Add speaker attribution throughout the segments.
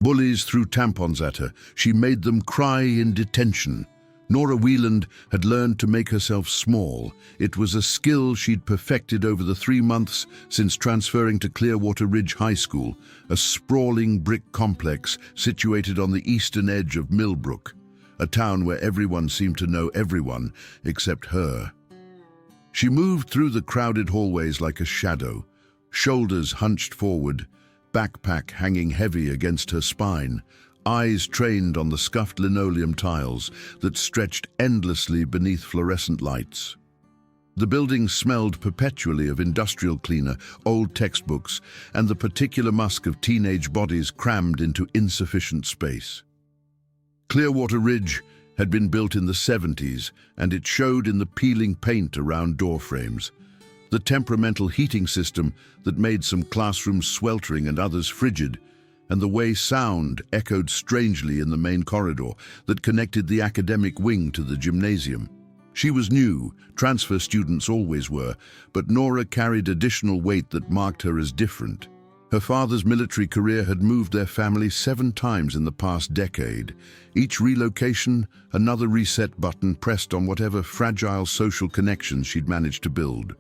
Speaker 1: Bullies threw tampons at her. She made them cry in detention. Nora Wieland had learned to make herself small. It was a skill she'd perfected over the 3 months since transferring to Clearwater Ridge High School, a sprawling brick complex situated on the eastern edge of Millbrook, a town where everyone seemed to know everyone except her. She moved through the crowded hallways like a shadow, shoulders hunched forward, backpack hanging heavy against her spine, eyes trained on the scuffed linoleum tiles that stretched endlessly beneath fluorescent lights. The building smelled perpetually of industrial cleaner, old textbooks, and the particular musk of teenage bodies crammed into insufficient space. Clearwater Ridge had been built in the 70s, and it showed in the peeling paint around doorframes, the temperamental heating system that made some classrooms sweltering and others frigid, and the way sound echoed strangely in the main corridor that connected the academic wing to the gymnasium. She was new, transfer students always were, but Nora carried additional weight that marked her as different. Her father's military career had moved their family 7 times in the past decade. Each relocation, another reset button pressed on whatever fragile social connections she'd managed to build.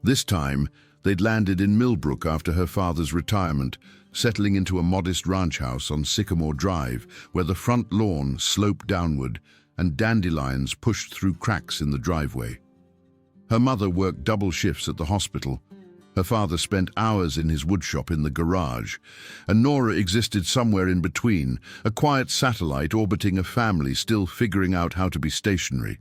Speaker 1: This time, they'd landed in Millbrook after her father's retirement, settling into a modest ranch house on Sycamore Drive, where the front lawn sloped downward and dandelions pushed through cracks in the driveway. Her mother worked double shifts at the hospital. Her father spent hours in his woodshop in the garage, and Nora existed somewhere in between, a quiet satellite orbiting a family still figuring out how to be stationary.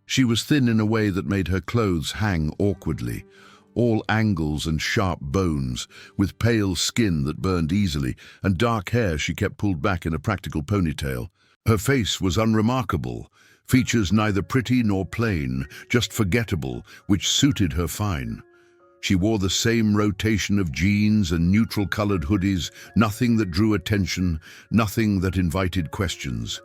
Speaker 1: She was thin in a way that made her clothes hang awkwardly, all angles and sharp bones, with pale skin that burned easily, and dark hair she kept pulled back in a practical ponytail. Her face was unremarkable, features neither pretty nor plain, just forgettable, which suited her fine. She wore the same rotation of jeans and neutral-colored hoodies, nothing that drew attention, nothing that invited questions.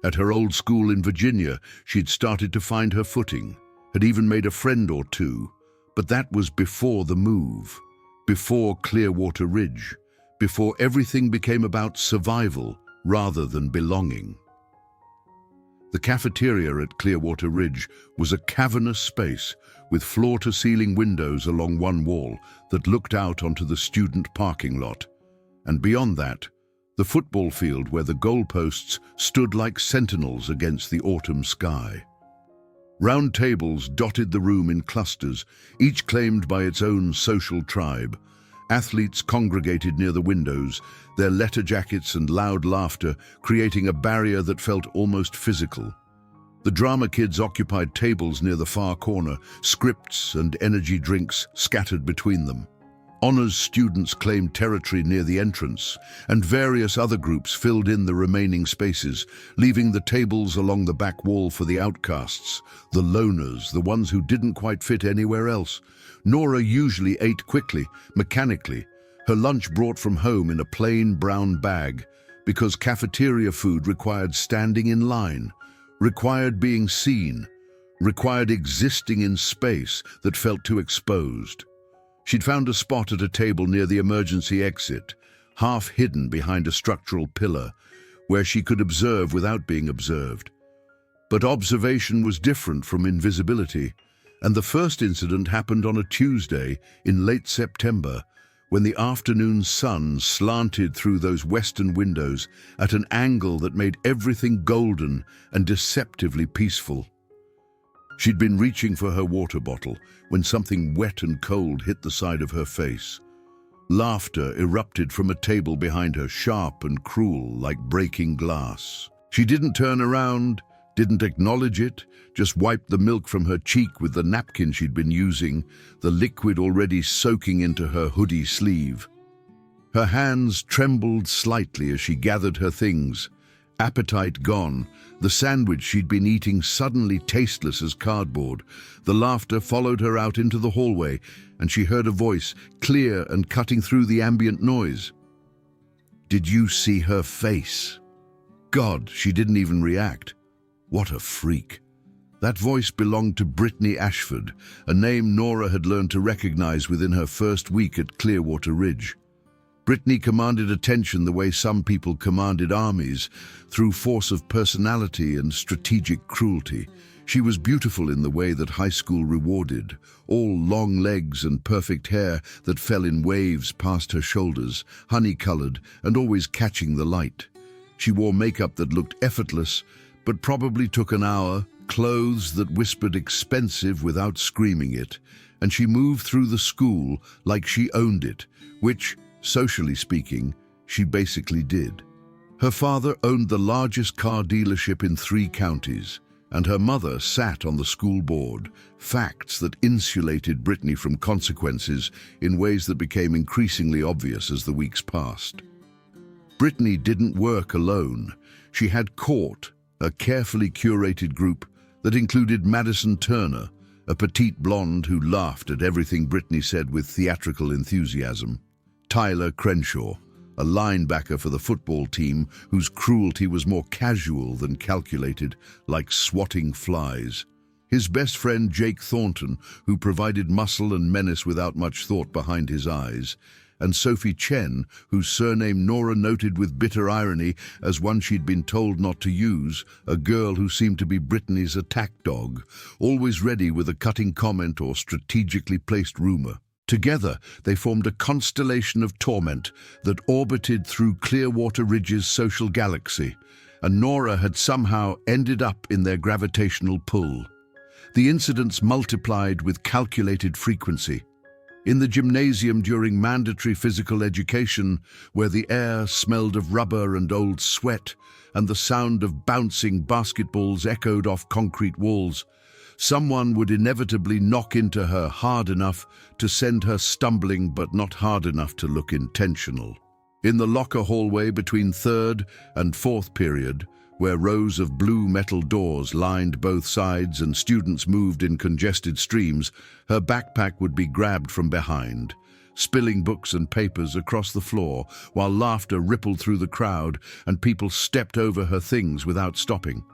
Speaker 1: At her old school in Virginia, she'd started to find her footing, had even made a friend or two. But that was before the move, before Clearwater Ridge, before everything became about survival rather than belonging. The cafeteria at Clearwater Ridge was a cavernous space with floor-to-ceiling windows along one wall that looked out onto the student parking lot. And beyond that, the football field where the goalposts stood like sentinels against the autumn sky. Round tables dotted the room in clusters, each claimed by its own social tribe. Athletes congregated near the windows, their letter jackets and loud laughter creating a barrier that felt almost physical. The drama kids occupied tables near the far corner, scripts and energy drinks scattered between them. Honors students claimed territory near the entrance, and various other groups filled in the remaining spaces, leaving the tables along the back wall for the outcasts, the loners, the ones who didn't quite fit anywhere else. Nora usually ate quickly, mechanically, her lunch brought from home in a plain brown bag, because cafeteria food required standing in line, required being seen, required existing in space that felt too exposed. She'd found a spot at a table near the emergency exit, half hidden behind a structural pillar, where she could observe without being observed. But observation was different from invisibility, and the first incident happened on a Tuesday in late September, when the afternoon sun slanted through those western windows at an angle that made everything golden and deceptively peaceful. She'd been reaching for her water bottle when something wet and cold hit the side of her face. Laughter erupted from a table behind her, sharp and cruel, like breaking glass. She didn't turn around, didn't acknowledge it, just wiped the milk from her cheek with the napkin she'd been using, the liquid already soaking into her hoodie sleeve. Her hands trembled slightly as she gathered her things, appetite gone, the sandwich she'd been eating suddenly tasteless as cardboard. The laughter followed her out into the hallway, and she heard a voice, clear and cutting through the ambient noise. "Did you see her face?" God, she didn't even react. What a freak. That voice belonged to Brittany Ashford, a name Nora had learned to recognize within her first week at Clearwater Ridge. Brittany commanded attention the way some people commanded armies, through force of personality and strategic cruelty. She was beautiful in the way that high school rewarded, all long legs and perfect hair that fell in waves past her shoulders, honey-colored and always catching the light. She wore makeup that looked effortless, but probably took an hour, clothes that whispered expensive without screaming it, and she moved through the school like she owned it, which, socially speaking, she basically did. Her father owned the largest car dealership in 3 counties, and her mother sat on the school board, facts that insulated Brittany from consequences in ways that became increasingly obvious as the weeks passed. Brittany didn't work alone. She had Court, a carefully curated group that included Madison Turner, a petite blonde who laughed at everything Brittany said with theatrical enthusiasm, Tyler Crenshaw, a linebacker for the football team whose cruelty was more casual than calculated, like swatting flies, his best friend Jake Thornton, who provided muscle and menace without much thought behind his eyes, and Sophie Chen, whose surname Nora noted with bitter irony as one she'd been told not to use, a girl who seemed to be Brittany's attack dog, always ready with a cutting comment or strategically placed rumor. Together, they formed a constellation of torment that orbited through Clearwater Ridge's social galaxy, and Nora had somehow ended up in their gravitational pull. The incidents multiplied with calculated frequency. In the gymnasium during mandatory physical education, where the air smelled of rubber and old sweat, and the sound of bouncing basketballs echoed off concrete walls, someone would inevitably knock into her hard enough to send her stumbling, but not hard enough to look intentional. In the locker hallway between 3rd and 4th period, where rows of blue metal doors lined both sides and students moved in congested streams, her backpack would be grabbed from behind, spilling books and papers across the floor, while laughter rippled through the crowd and people stepped over her things without stopping.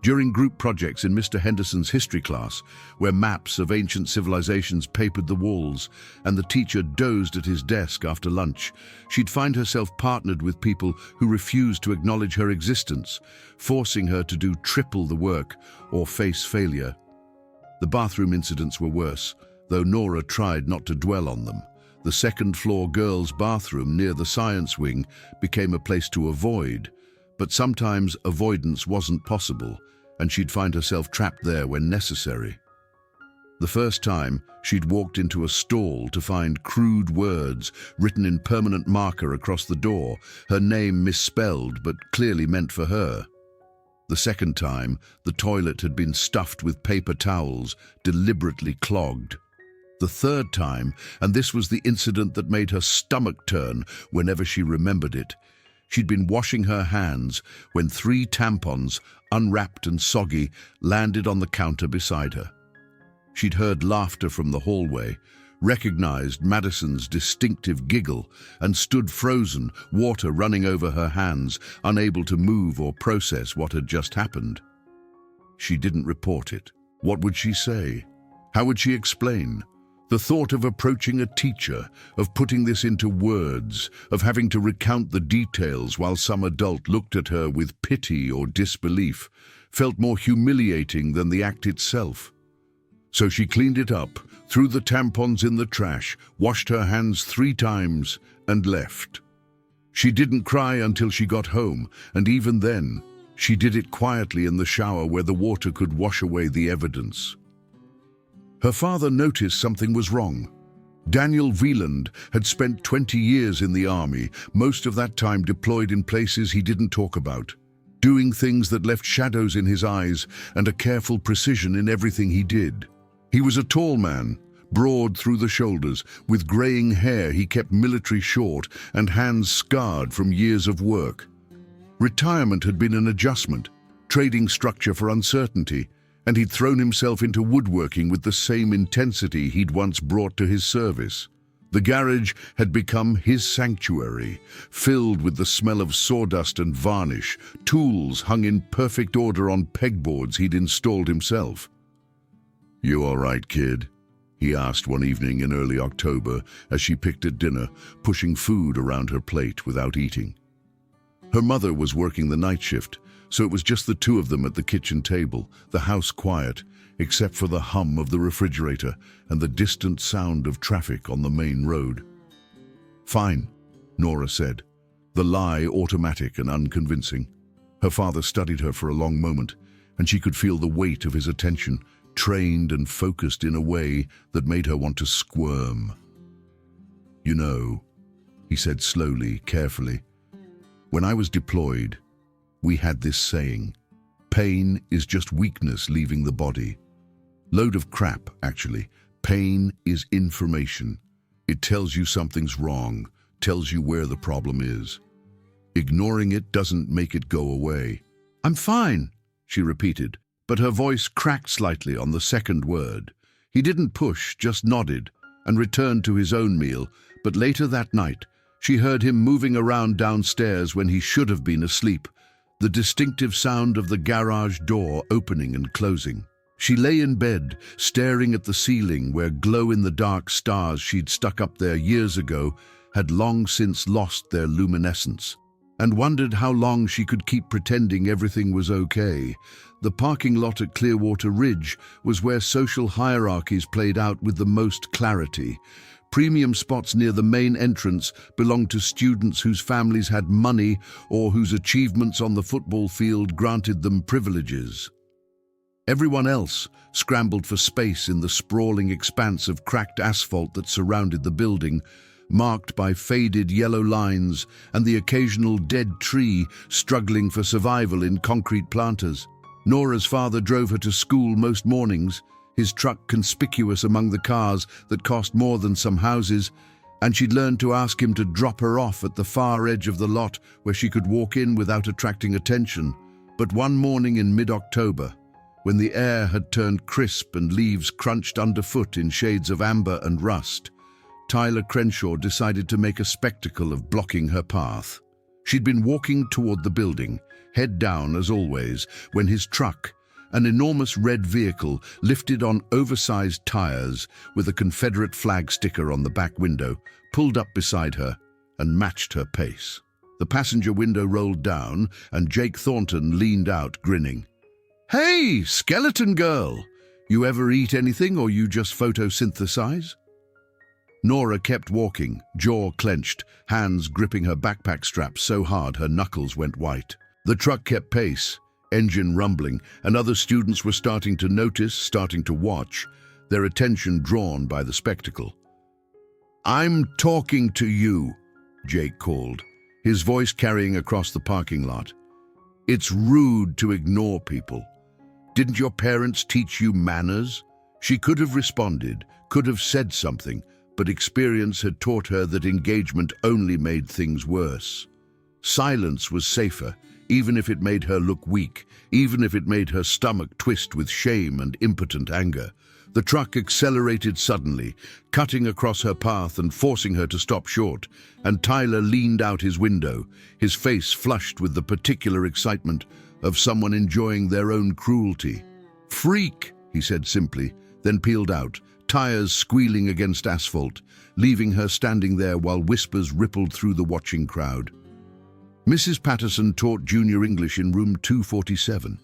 Speaker 1: During group projects in Mr. Henderson's history class, where maps of ancient civilizations papered the walls and the teacher dozed at his desk after lunch, she'd find herself partnered with people who refused to acknowledge her existence, forcing her to do triple the work or face failure. The bathroom incidents were worse, though Nora tried not to dwell on them. The second-floor girls' bathroom near the science wing became a place to avoid, but sometimes avoidance wasn't possible, and she'd find herself trapped there when necessary. The first time, she'd walked into a stall to find crude words written in permanent marker across the door, her name misspelled but clearly meant for her. The second time, the toilet had been stuffed with paper towels, deliberately clogged. The third time, and this was the incident that made her stomach turn whenever she remembered it, she'd been washing her hands when 3 tampons, unwrapped and soggy, landed on the counter beside her. She'd heard laughter from the hallway, recognized Madison's distinctive giggle, and stood frozen, water running over her hands, unable to move or process what had just happened. She didn't report it. What would she say? How would she explain? The thought of approaching a teacher, of putting this into words, of having to recount the details while some adult looked at her with pity or disbelief, felt more humiliating than the act itself. So she cleaned it up, threw the tampons in the trash, washed her hands 3 times, and left. She didn't cry until she got home, and even then, she did it quietly in the shower where the water could wash away the evidence. Her father noticed something was wrong. Daniel Wieland had spent 20 years in the army, most of that time deployed in places he didn't talk about, doing things that left shadows in his eyes and a careful precision in everything he did. He was a tall man, broad through the shoulders, with graying hair he kept military short and hands scarred from years of work. Retirement had been an adjustment, trading structure for uncertainty, and he'd thrown himself into woodworking with the same intensity he'd once brought to his service. The garage had become his sanctuary, filled with the smell of sawdust and varnish, tools hung in perfect order on pegboards he'd installed himself. "You all right, kid?" he asked one evening in early October as she picked at dinner, pushing food around her plate without eating. Her mother was working the night shift, so it was just the two of them at the kitchen table, the house quiet, except for the hum of the refrigerator and the distant sound of traffic on the main road. "Fine," Nora said, the lie automatic and unconvincing. Her father studied her for a long moment, and she could feel the weight of his attention, trained and focused in a way that made her want to squirm. "You know," he said slowly, carefully, "when I was deployed, we had this saying, pain is just weakness leaving the body. Load of crap, actually. Pain is information. It tells you something's wrong, tells you where the problem is. Ignoring it doesn't make it go away." "I'm fine," she repeated, but her voice cracked slightly on the second word. He didn't push, just nodded, and returned to his own meal, but later that night, she heard him moving around downstairs when he should have been asleep, the distinctive sound of the garage door opening and closing. She lay in bed, staring at the ceiling where glow-in-the-dark stars she'd stuck up there years ago had long since lost their luminescence, and wondered how long she could keep pretending everything was okay. The parking lot at Clearwater Ridge was where social hierarchies played out with the most clarity. Premium spots near the main entrance belonged to students whose families had money or whose achievements on the football field granted them privileges. Everyone else scrambled for space in the sprawling expanse of cracked asphalt that surrounded the building, marked by faded yellow lines and the occasional dead tree struggling for survival in concrete planters. Nora's father drove her to school most mornings, his truck conspicuous among the cars that cost more than some houses, and she'd learned to ask him to drop her off at the far edge of the lot where she could walk in without attracting attention. But one morning in mid-October, when the air had turned crisp and leaves crunched underfoot in shades of amber and rust, Tyler Crenshaw decided to make a spectacle of blocking her path. She'd been walking toward the building, head down as always, when his truck, an enormous red vehicle lifted on oversized tires with a Confederate flag sticker on the back window, pulled up beside her and matched her pace. The passenger window rolled down and Jake Thornton leaned out, grinning. "Hey, skeleton girl! You ever eat anything or you just photosynthesize?" Nora kept walking, jaw clenched, hands gripping her backpack strap so hard her knuckles went white. The truck kept pace, engine rumbling, and other students were starting to notice, starting to watch, their attention drawn by the spectacle. "I'm talking to you," Jake called, his voice carrying across the parking lot. "It's rude to ignore people. Didn't your parents teach you manners?" She could have responded, could have said something, but experience had taught her that engagement only made things worse. Silence was safer, even if it made her look weak, even if it made her stomach twist with shame and impotent anger. The truck accelerated suddenly, cutting across her path and forcing her to stop short, and Tyler leaned out his window, his face flushed with the particular excitement of someone enjoying their own cruelty. "Freak," he said simply, then peeled out, tires squealing against asphalt, leaving her standing there while whispers rippled through the watching crowd. Mrs. Patterson taught junior English in room 247,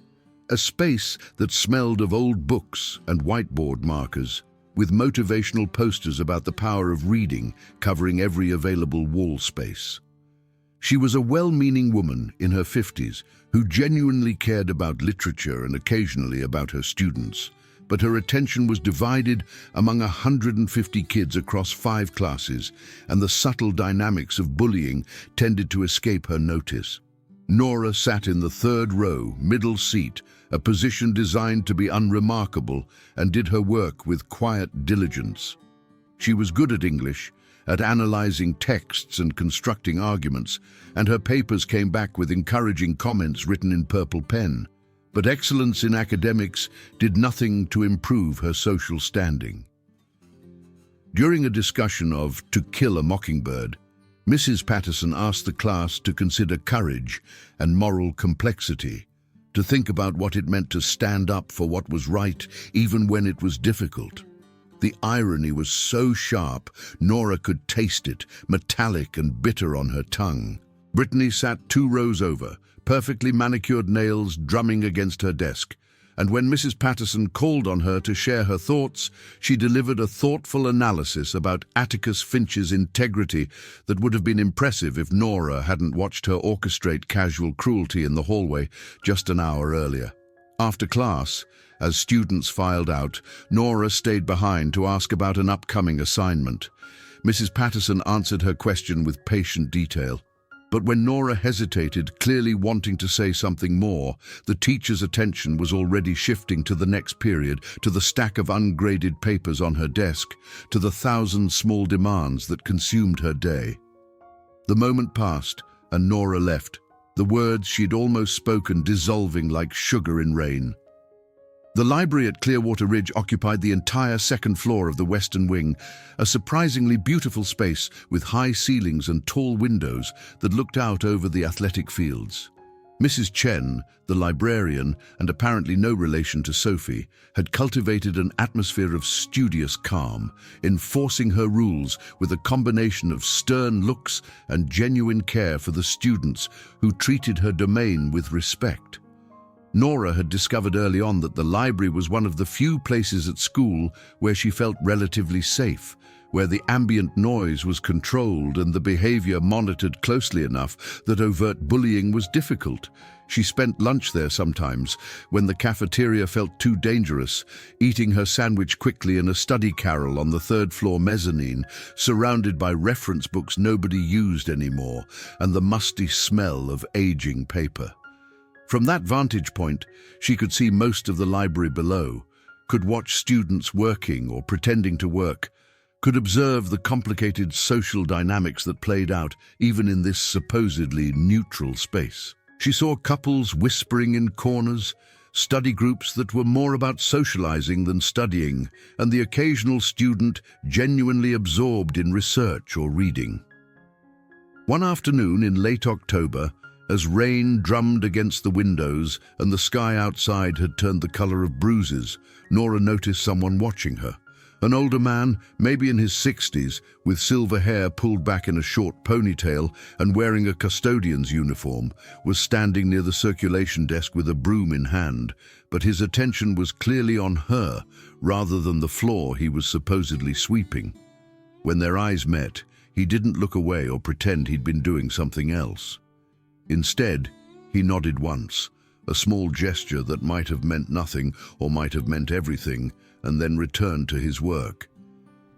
Speaker 1: a space that smelled of old books and whiteboard markers, with motivational posters about the power of reading covering every available wall space. She was a well-meaning woman in her 50s who genuinely cared about literature and occasionally about her students, but her attention was divided among 150 kids across 5 classes, and the subtle dynamics of bullying tended to escape her notice. Nora sat in the 3rd row, middle seat, a position designed to be unremarkable, and did her work with quiet diligence. She was good at English, at analyzing texts and constructing arguments, and her papers came back with encouraging comments written in purple pen. But excellence in academics did nothing to improve her social standing. During a discussion of To Kill a Mockingbird, Mrs. Patterson asked the class to consider courage and moral complexity, to think about what it meant to stand up for what was right even when it was difficult. The irony was so sharp, Nora could taste it, metallic and bitter on her tongue. Brittany sat 2 rows over, perfectly manicured nails drumming against her desk. And when Mrs. Patterson called on her to share her thoughts, she delivered a thoughtful analysis about Atticus Finch's integrity that would have been impressive if Nora hadn't watched her orchestrate casual cruelty in the hallway just an hour earlier. After class, as students filed out, Nora stayed behind to ask about an upcoming assignment. Mrs. Patterson answered her question with patient detail. But when Nora hesitated, clearly wanting to say something more, the teacher's attention was already shifting to the next period, to the stack of ungraded papers on her desk, to the 1,000 small demands that consumed her day. The moment passed, and Nora left, the words she'd almost spoken dissolving like sugar in rain. The library at Clearwater Ridge occupied the entire 2nd floor of the western wing, a surprisingly beautiful space with high ceilings and tall windows that looked out over the athletic fields. Mrs. Chen, the librarian, and apparently no relation to Sophie, had cultivated an atmosphere of studious calm, enforcing her rules with a combination of stern looks and genuine care for the students who treated her domain with respect. Nora had discovered early on that the library was one of the few places at school where she felt relatively safe, where the ambient noise was controlled and the behavior monitored closely enough that overt bullying was difficult. She spent lunch there sometimes, when the cafeteria felt too dangerous, eating her sandwich quickly in a study carrel on the 3rd floor mezzanine, surrounded by reference books nobody used anymore, and the musty smell of aging paper. From that vantage point, she could see most of the library below, could watch students working or pretending to work, could observe the complicated social dynamics that played out even in this supposedly neutral space. She saw couples whispering in corners, study groups that were more about socializing than studying, and the occasional student genuinely absorbed in research or reading. One afternoon in late October, as rain drummed against the windows and the sky outside had turned the color of bruises, Nora noticed someone watching her. An older man, maybe in his 60s, with silver hair pulled back in a short ponytail and wearing a custodian's uniform, was standing near the circulation desk with a broom in hand, but his attention was clearly on her rather than the floor he was supposedly sweeping. When their eyes met, he didn't look away or pretend he'd been doing something else. Instead, he nodded once, a small gesture that might have meant nothing or might have meant everything, and then returned to his work.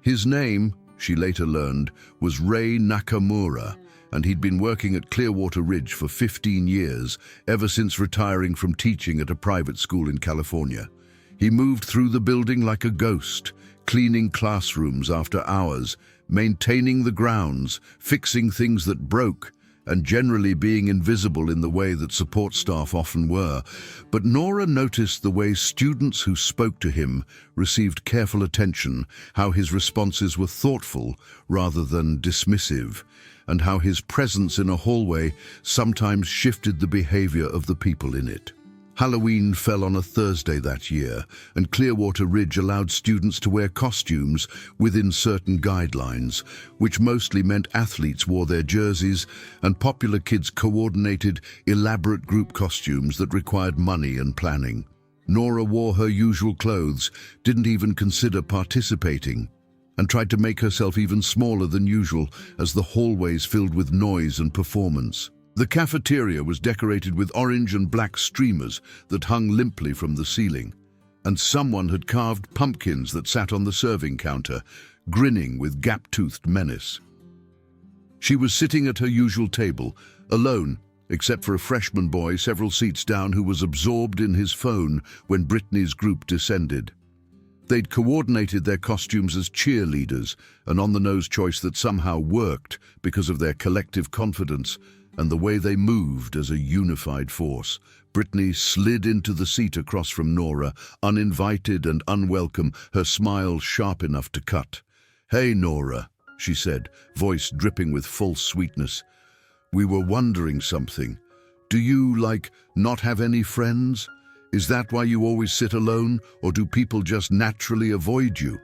Speaker 1: His name, she later learned, was Ray Nakamura, and he'd been working at Clearwater Ridge for 15 years, ever since retiring from teaching at a private school in California. He moved through the building like a ghost, cleaning classrooms after hours, maintaining the grounds, fixing things that broke, and generally being invisible in the way that support staff often were. But Nora noticed the way students who spoke to him received careful attention, how his responses were thoughtful rather than dismissive, and how his presence in a hallway sometimes shifted the behavior of the people in it. Halloween fell on a Thursday that year, and Clearwater Ridge allowed students to wear costumes within certain guidelines, which mostly meant athletes wore their jerseys and popular kids coordinated elaborate group costumes that required money and planning. Nora wore her usual clothes, didn't even consider participating, and tried to make herself even smaller than usual as the hallways filled with noise and performance. The cafeteria was decorated with orange and black streamers that hung limply from the ceiling, and someone had carved pumpkins that sat on the serving counter, grinning with gap-toothed menace. She was sitting at her usual table, alone, except for a freshman boy several seats down who was absorbed in his phone when Brittany's group descended. They'd coordinated their costumes as cheerleaders, an on-the-nose choice that somehow worked because of their collective confidence and the way they moved as a unified force. Brittany slid into the seat across from Nora, uninvited and unwelcome, her smile sharp enough to cut. "Hey, Nora," she said, voice dripping with false sweetness. "We were wondering something. Do you, not have any friends? Is that why you always sit alone, or do people just naturally avoid you?"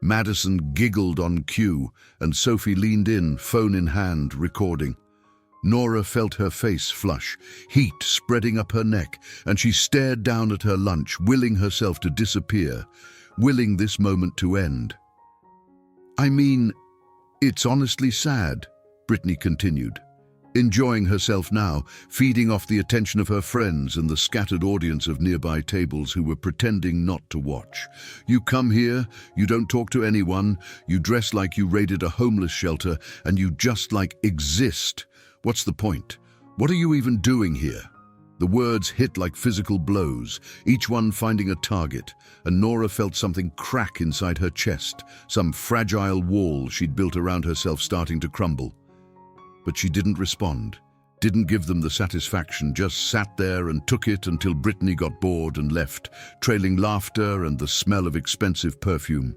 Speaker 1: Madison giggled on cue, and Sophie leaned in, phone in hand, recording. Nora felt her face flush, heat spreading up her neck, and she stared down at her lunch, willing herself to disappear, willing this moment to end. "I mean, it's honestly sad," Brittany continued, enjoying herself now, feeding off the attention of her friends and the scattered audience of nearby tables who were pretending not to watch. "You come here, you don't talk to anyone, you dress like you raided a homeless shelter, and you just exist. What's the point? What are you even doing here?" The words hit like physical blows, each one finding a target, and Nora felt something crack inside her chest, some fragile wall she'd built around herself starting to crumble. But she didn't respond, didn't give them the satisfaction, just sat there and took it until Brittany got bored and left, trailing laughter and the smell of expensive perfume.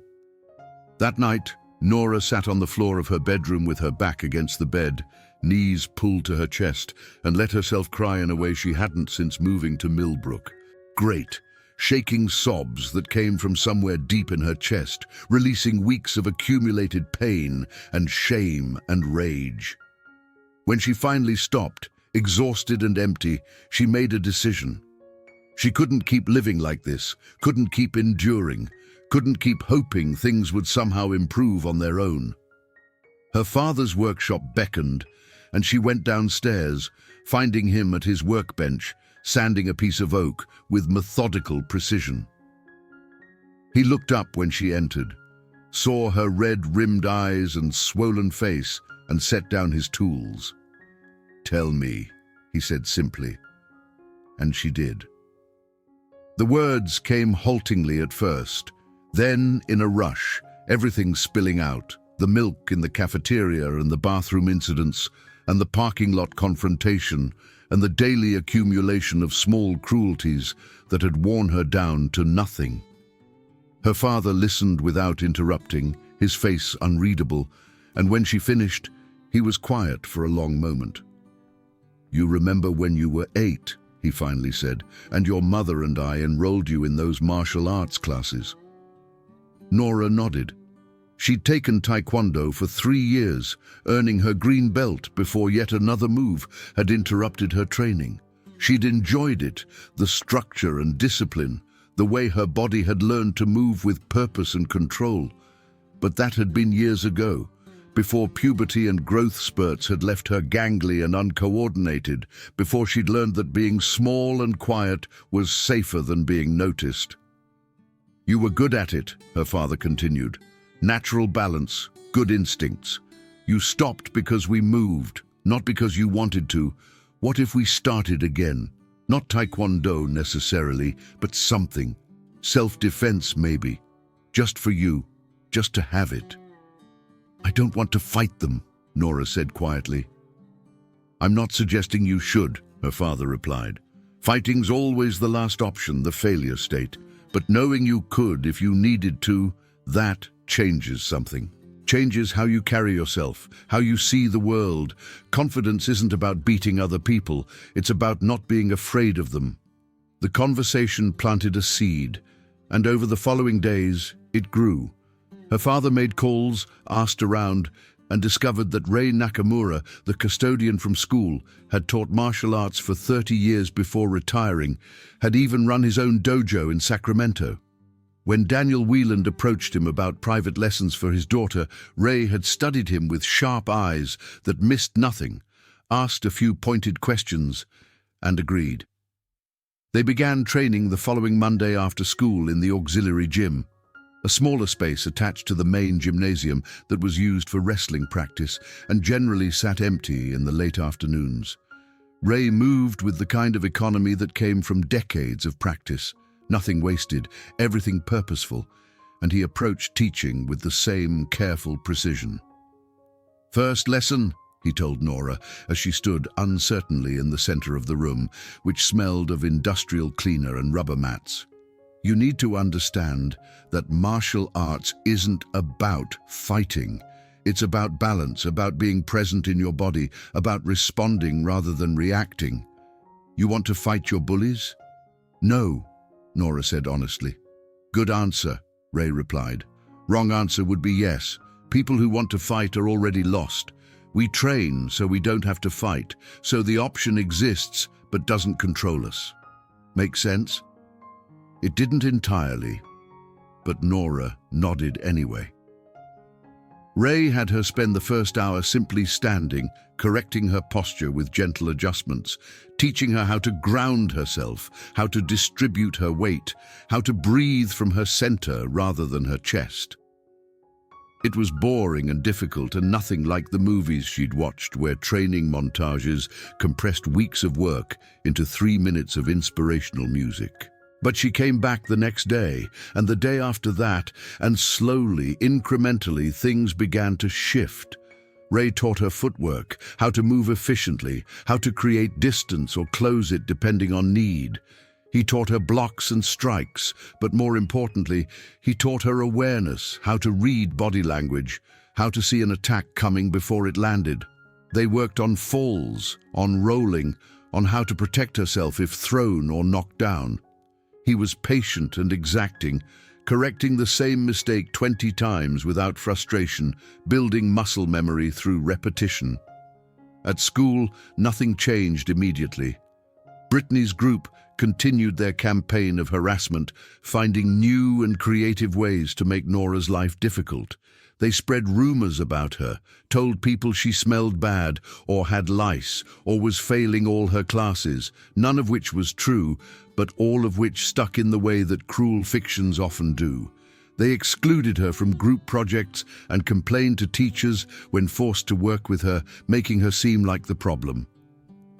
Speaker 1: That night, Nora sat on the floor of her bedroom with her back against the bed, knees pulled to her chest, and let herself cry in a way she hadn't since moving to Millbrook. Great, shaking sobs that came from somewhere deep in her chest, releasing weeks of accumulated pain and shame and rage. When she finally stopped, exhausted and empty, she made a decision. She couldn't keep living like this, couldn't keep enduring, couldn't keep hoping things would somehow improve on their own. Her father's workshop beckoned, and she went downstairs, finding him at his workbench, sanding a piece of oak with methodical precision. He looked up when she entered, saw her red-rimmed eyes and swollen face, and set down his tools. "Tell me," he said simply. And she did. The words came haltingly at first, then in a rush, everything spilling out, the milk in the cafeteria and the bathroom incidents, and the parking lot confrontation, and the daily accumulation of small cruelties that had worn her down to nothing. Her father listened without interrupting, his face unreadable, and when she finished, he was quiet for a long moment. "You remember when you were 8, he finally said, "and your mother and I enrolled you in those martial arts classes?" Nora nodded. She'd taken Taekwondo for 3 years, earning her green belt before yet another move had interrupted her training. She'd enjoyed it, the structure and discipline, the way her body had learned to move with purpose and control. But that had been years ago, before puberty and growth spurts had left her gangly and uncoordinated, before she'd learned that being small and quiet was safer than being noticed. "You were good at it," her father continued. "Natural balance, good instincts. You stopped because we moved, not because you wanted to. What if we started again? Not Taekwondo necessarily, but something. Self-defense maybe. Just for you, just to have it." "I don't want to fight them," Nora said quietly. "I'm not suggesting you should," her father replied. "Fighting's always the last option, the failure state. But knowing you could if you needed to, that changes something. Changes how you carry yourself, how you see the world. Confidence isn't about beating other people, it's about not being afraid of them." The conversation planted a seed, and over the following days, it grew. Her father made calls, asked around, and discovered that Ray Nakamura, the custodian from school, had taught martial arts for 30 years before retiring, had even run his own dojo in Sacramento. When Daniel Wieland approached him about private lessons for his daughter, Ray had studied him with sharp eyes that missed nothing, asked a few pointed questions, and agreed. They began training the following Monday after school in the auxiliary gym, a smaller space attached to the main gymnasium that was used for wrestling practice and generally sat empty in the late afternoons. Ray moved with the kind of economy that came from decades of practice, nothing wasted, everything purposeful, and he approached teaching with the same careful precision. "First lesson," he told Nora as she stood uncertainly in the center of the room, which smelled of industrial cleaner and rubber mats. "You need to understand that martial arts isn't about fighting. It's about balance, about being present in your body, about responding rather than reacting. You want to fight your bullies?" "No," Nora said honestly. "Good answer," Ray replied. Wrong answer would be yes. People who want to fight are already lost. We train so we don't have to fight, so the option exists but doesn't control us. Make sense? It didn't entirely, but Nora nodded anyway. Ray had her spend the first hour simply standing, correcting her posture with gentle adjustments, teaching her how to ground herself, how to distribute her weight, how to breathe from her center rather than her chest. It was boring and difficult and nothing like the movies she'd watched, where training montages compressed weeks of work into 3 minutes of inspirational music. But she came back the next day, and the day after that, and slowly, incrementally, things began to shift. Ray taught her footwork, how to move efficiently, how to create distance or close it depending on need. He taught her blocks and strikes, but more importantly, he taught her awareness, how to read body language, how to see an attack coming before it landed. They worked on falls, on rolling, on how to protect herself if thrown or knocked down. He was patient and exacting, correcting the same mistake 20 times without frustration, building muscle memory through repetition. At school, nothing changed immediately. Brittany's group continued their campaign of harassment, finding new and creative ways to make Nora's life difficult. They spread rumors about her, told people she smelled bad, or had lice, or was failing all her classes, none of which was true, but all of which stuck in the way that cruel fictions often do. They excluded her from group projects and complained to teachers when forced to work with her, making her seem like the problem.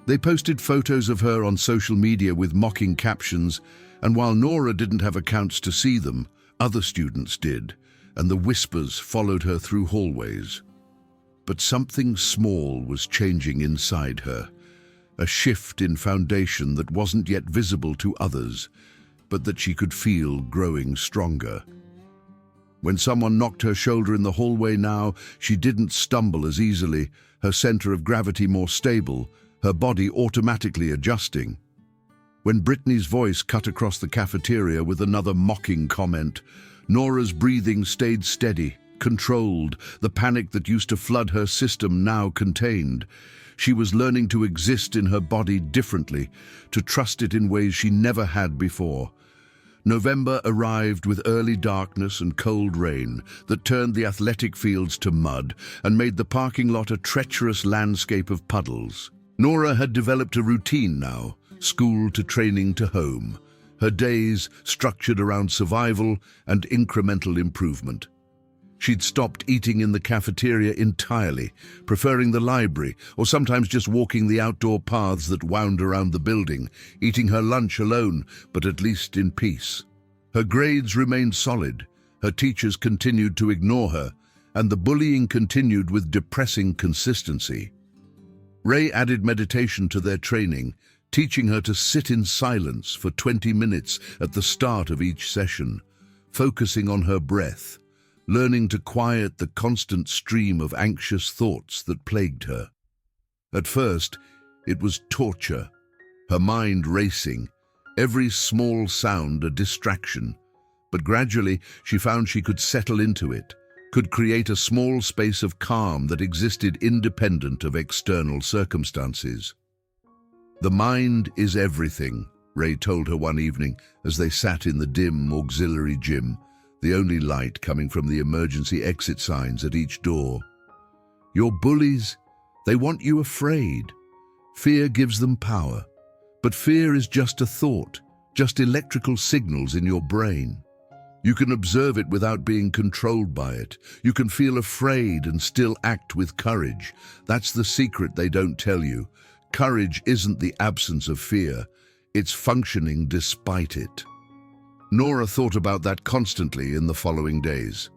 Speaker 1: They posted photos of her on social media with mocking captions, and while Nora didn't have accounts to see them, other students did, and the whispers followed her through hallways. But something small was changing inside her, a shift in foundation that wasn't yet visible to others, but that she could feel growing stronger. When someone knocked her shoulder in the hallway now, she didn't stumble as easily, her center of gravity more stable, her body automatically adjusting. When Brittany's voice cut across the cafeteria with another mocking comment, Nora's breathing stayed steady, controlled, the panic that used to flood her system now contained. She was learning to exist in her body differently, to trust it in ways she never had before. November arrived with early darkness and cold rain that turned the athletic fields to mud and made the parking lot a treacherous landscape of puddles. Nora had developed a routine now, school to training to home, her days structured around survival and incremental improvement. She'd stopped eating in the cafeteria entirely, preferring the library or sometimes just walking the outdoor paths that wound around the building, eating her lunch alone, but at least in peace. Her grades remained solid, her teachers continued to ignore her, and the bullying continued with depressing consistency. Ray added meditation to their training, teaching her to sit in silence for 20 minutes at the start of each session, focusing on her breath, learning to quiet the constant stream of anxious thoughts that plagued her. At first, it was torture, her mind racing, every small sound a distraction, but gradually she found she could settle into it, could create a small space of calm that existed independent of external circumstances. "The mind is everything," Ray told her one evening as they sat in the dim auxiliary gym, the only light coming from the emergency exit signs at each door. "Your bullies, they want you afraid. Fear gives them power. But fear is just a thought, just electrical signals in your brain. You can observe it without being controlled by it. You can feel afraid and still act with courage. That's the secret they don't tell you. Courage isn't the absence of fear. It's functioning despite it." Nora thought about that constantly in the following days.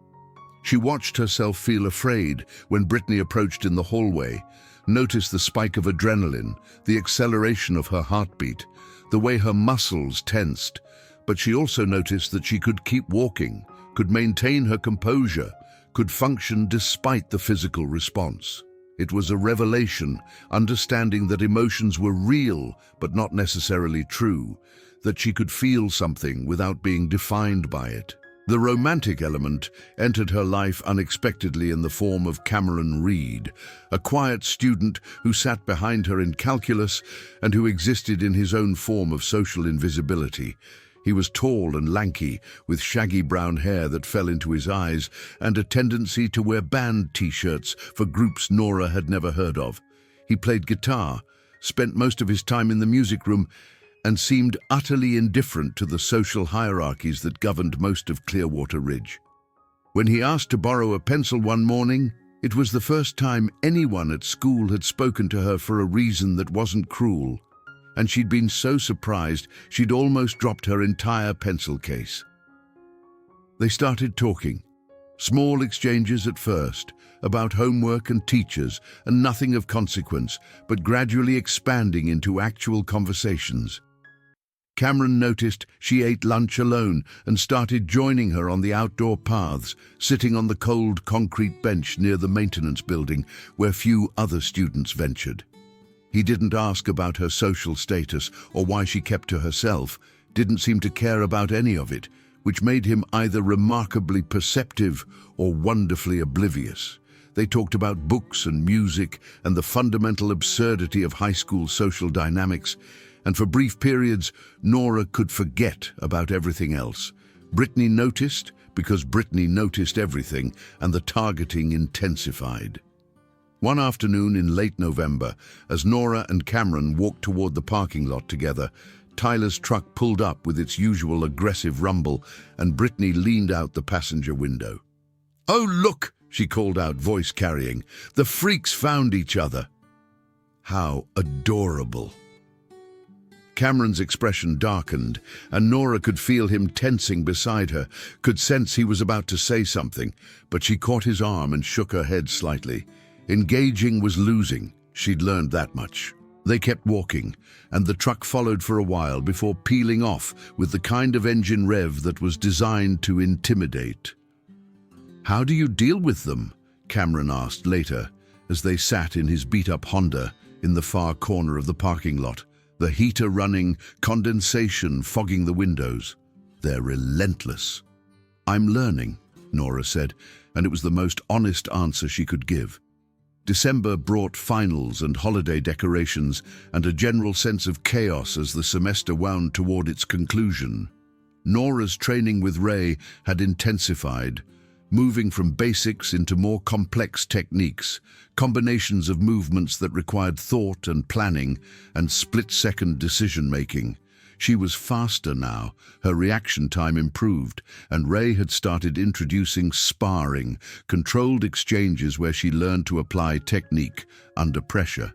Speaker 1: She watched herself feel afraid when Brittany approached in the hallway, noticed the spike of adrenaline, the acceleration of her heartbeat, the way her muscles tensed. But she also noticed that she could keep walking, could maintain her composure, could function despite the physical response. It was a revelation, understanding that emotions were real but not necessarily true, that she could feel something without being defined by it. The romantic element entered her life unexpectedly in the form of Cameron Reed, a quiet student who sat behind her in calculus and who existed in his own form of social invisibility. He was tall and lanky, with shaggy brown hair that fell into his eyes and a tendency to wear band t-shirts for groups Nora had never heard of. He played guitar, spent most of his time in the music room, and seemed utterly indifferent to the social hierarchies that governed most of Clearwater Ridge. When he asked to borrow a pencil one morning, it was the first time anyone at school had spoken to her for a reason that wasn't cruel, and she'd been so surprised she'd almost dropped her entire pencil case. They started talking, small exchanges at first, about homework and teachers, and nothing of consequence, but gradually expanding into actual conversations. Cameron noticed she ate lunch alone and started joining her on the outdoor paths, sitting on the cold concrete bench near the maintenance building where few other students ventured. He didn't ask about her social status or why she kept to herself, didn't seem to care about any of it, which made him either remarkably perceptive or wonderfully oblivious. They talked about books and music and the fundamental absurdity of high school social dynamics, and for brief periods, Nora could forget about everything else. Brittany noticed because Brittany noticed everything, and the targeting intensified. One afternoon in late November, as Nora and Cameron walked toward the parking lot together, Tyler's truck pulled up with its usual aggressive rumble, and Brittany leaned out the passenger window. "Oh, look!" she called out, voice carrying. "The freaks found each other." How adorable. Cameron's expression darkened, and Nora could feel him tensing beside her, could sense he was about to say something, but she caught his arm and shook her head slightly. Engaging was losing, she'd learned that much. They kept walking, and the truck followed for a while before peeling off with the kind of engine rev that was designed to intimidate. "How do you deal with them?" Cameron asked later, as they sat in his beat-up Honda in the far corner of the parking lot, the heater running, condensation fogging the windows. "They're relentless." "I'm learning," Nora said, and it was the most honest answer she could give. December brought finals and holiday decorations and a general sense of chaos as the semester wound toward its conclusion. Nora's training with Ray had intensified, moving from basics into more complex techniques, combinations of movements that required thought and planning and split-second decision-making. She was faster now, her reaction time improved, and Ray had started introducing sparring, controlled exchanges where she learned to apply technique under pressure.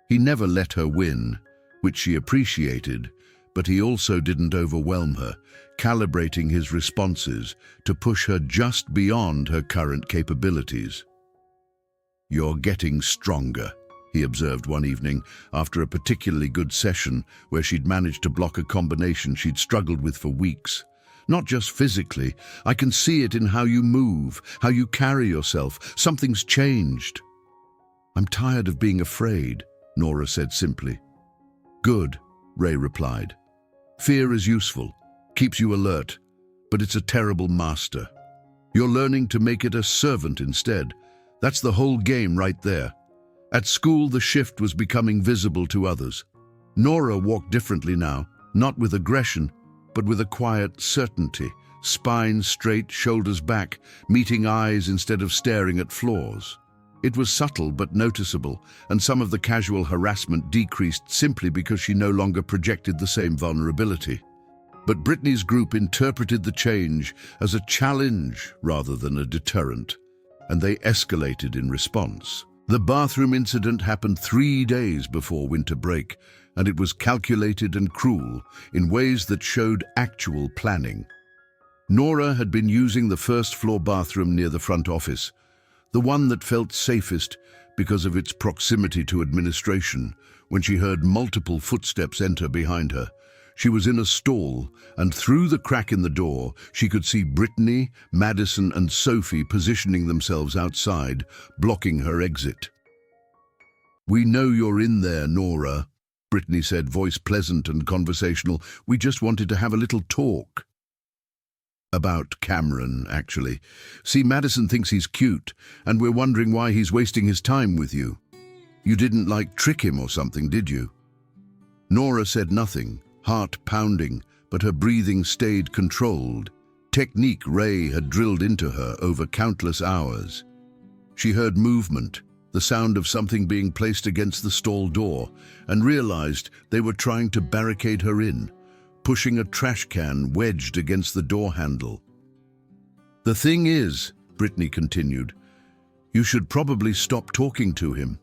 Speaker 1: He never let her win, which she appreciated, but he also didn't overwhelm her, calibrating his responses to push her just beyond her current capabilities. "You're getting stronger," he observed one evening after a particularly good session where she'd managed to block a combination she'd struggled with for weeks. "Not just physically, I can see it in how you move, how you carry yourself. Something's changed." "I'm tired of being afraid," Nora said simply. "Good," Ray replied. "Fear is useful, keeps you alert, but it's a terrible master. You're learning to make it a servant instead. That's the whole game right there." At school, the shift was becoming visible to others. Nora walked differently now, not with aggression, but with a quiet certainty, spine straight, shoulders back, meeting eyes instead of staring at floors. It was subtle but noticeable, and some of the casual harassment decreased simply because she no longer projected the same vulnerability. But Brittany's group interpreted the change as a challenge rather than a deterrent, and they escalated in response. The bathroom incident happened 3 days before winter break, and it was calculated and cruel in ways that showed actual planning. Nora had been using the first-floor bathroom near the front office, the one that felt safest because of its proximity to administration, when she heard multiple footsteps enter behind her. She was in a stall, and through the crack in the door, she could see Brittany, Madison, and Sophie positioning themselves outside, blocking her exit. "We know you're in there, Nora," Brittany said, voice pleasant and conversational. "We just wanted to have a little talk." About Cameron, actually. See, Madison thinks he's cute, and we're wondering why he's wasting his time with you. You didn't, like, trick him or something, did you? Nora said nothing, heart pounding, but her breathing stayed controlled. Technique Ray had drilled into her over countless hours. She heard movement, the sound of something being placed against the stall door, and realized they were trying to barricade her in, pushing a trash can wedged against the door handle. "The thing is," Brittany continued, "you should probably stop talking to him.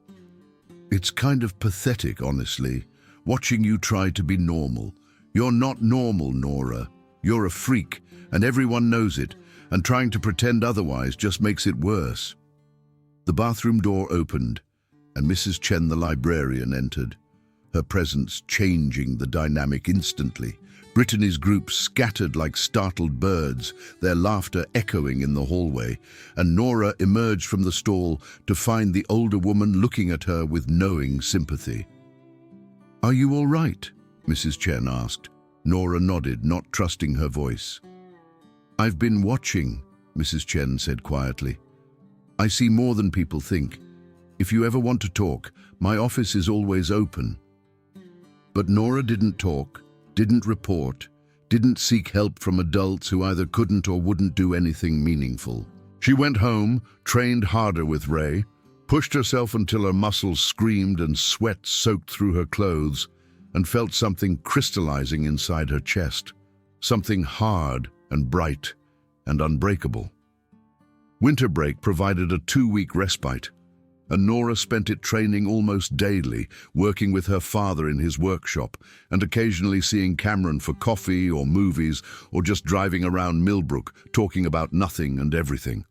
Speaker 1: It's kind of pathetic, honestly, watching you try to be normal. You're not normal, Nora. You're a freak, and everyone knows it, and trying to pretend otherwise just makes it worse." The bathroom door opened, and Mrs. Chen, the librarian, entered, her presence changing the dynamic instantly. Brittany's group scattered like startled birds, their laughter echoing in the hallway, and Nora emerged from the stall to find the older woman looking at her with knowing sympathy. "Are you all right?" Mrs. Chen asked. Nora nodded, not trusting her voice. "I've been watching," Mrs. Chen said quietly. "I see more than people think. If you ever want to talk, my office is always open." But Nora didn't talk, didn't report, didn't seek help from adults who either couldn't or wouldn't do anything meaningful. She went home, trained harder with Ray, pushed herself until her muscles screamed and sweat soaked through her clothes, and felt something crystallizing inside her chest, something hard and bright and unbreakable. Winter break provided a 2-week respite, and Nora spent it training almost daily, working with her father in his workshop, and occasionally seeing Cameron for coffee or movies, or just driving around Millbrook, talking about nothing and everything.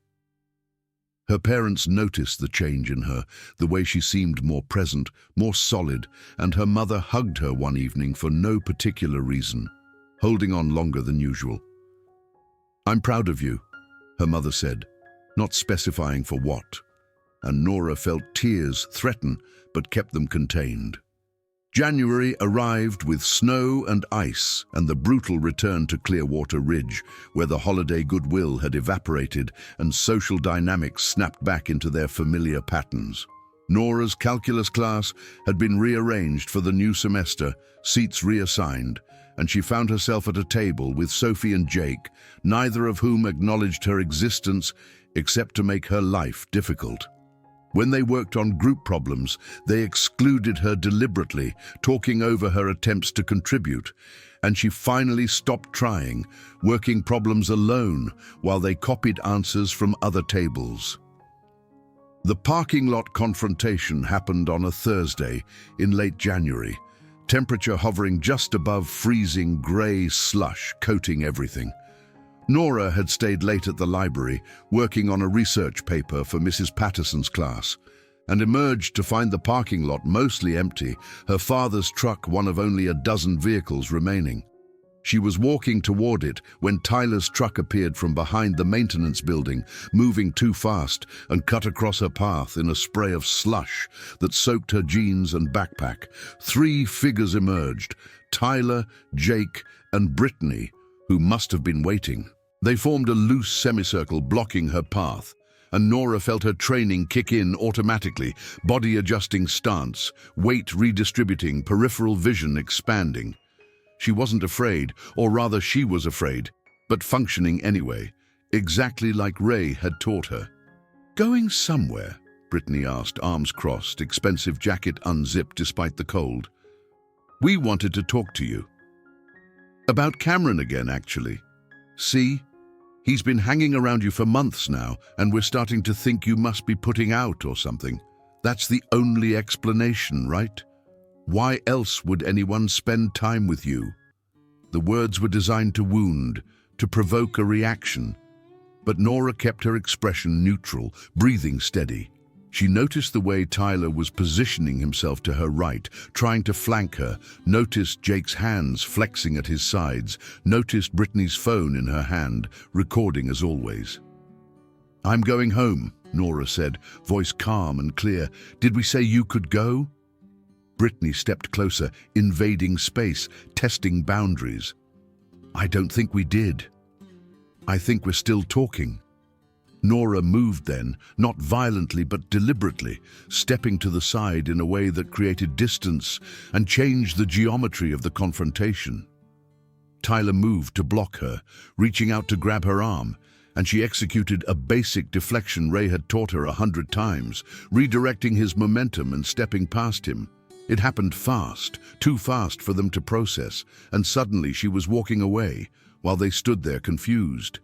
Speaker 1: Her parents noticed the change in her, the way she seemed more present, more solid, and her mother hugged her one evening for no particular reason, holding on longer than usual. "I'm proud of you," her mother said, not specifying for what, and Nora felt tears threaten but kept them contained. January arrived with snow and ice and the brutal return to Clearwater Ridge, where the holiday goodwill had evaporated and social dynamics snapped back into their familiar patterns. Nora's calculus class had been rearranged for the new semester, seats reassigned, and she found herself at a table with Sophie and Jake, neither of whom acknowledged her existence except to make her life difficult. When they worked on group problems, they excluded her deliberately, talking over her attempts to contribute, and she finally stopped trying, working problems alone while they copied answers from other tables. The parking lot confrontation happened on a Thursday in late January, temperature hovering just above freezing grey slush coating everything. Nora had stayed late at the library, working on a research paper for Mrs. Patterson's class, and emerged to find the parking lot mostly empty, her father's truck one of only a dozen vehicles remaining. She was walking toward it when Tyler's truck appeared from behind the maintenance building, moving too fast, and cut across her path in a spray of slush that soaked her jeans and backpack. 3 figures emerged, Tyler, Jake, and Brittany, who must have been waiting. They formed a loose semicircle blocking her path, and Nora felt her training kick in automatically, body adjusting stance, weight redistributing, peripheral vision expanding. She wasn't afraid, or rather she was afraid, but functioning anyway, exactly like Ray had taught her. "Going somewhere?" Brittany asked, arms crossed, expensive jacket unzipped despite the cold. "We wanted to talk to you." "About Cameron again, actually. See? He's been hanging around you for months now, and we're starting to think you must be putting out or something. That's the only explanation, right? Why else would anyone spend time with you?" The words were designed to wound, to provoke a reaction. But Nora kept her expression neutral, breathing steady. She noticed the way Tyler was positioning himself to her right, trying to flank her, noticed Jake's hands flexing at his sides, noticed Brittany's phone in her hand, recording as always. "I'm going home," Nora said, voice calm and clear. "Did we say you could go?" Brittany stepped closer, invading space, testing boundaries. "I don't think we did." I think we're still talking. Nora moved then, not violently but deliberately, stepping to the side in a way that created distance and changed the geometry of the confrontation. Tyler moved to block her, reaching out to grab her arm, and she executed a basic deflection Ray had taught her 100 times, redirecting his momentum and stepping past him. It happened fast, too fast for them to process, and suddenly she was walking away, while they stood there confused.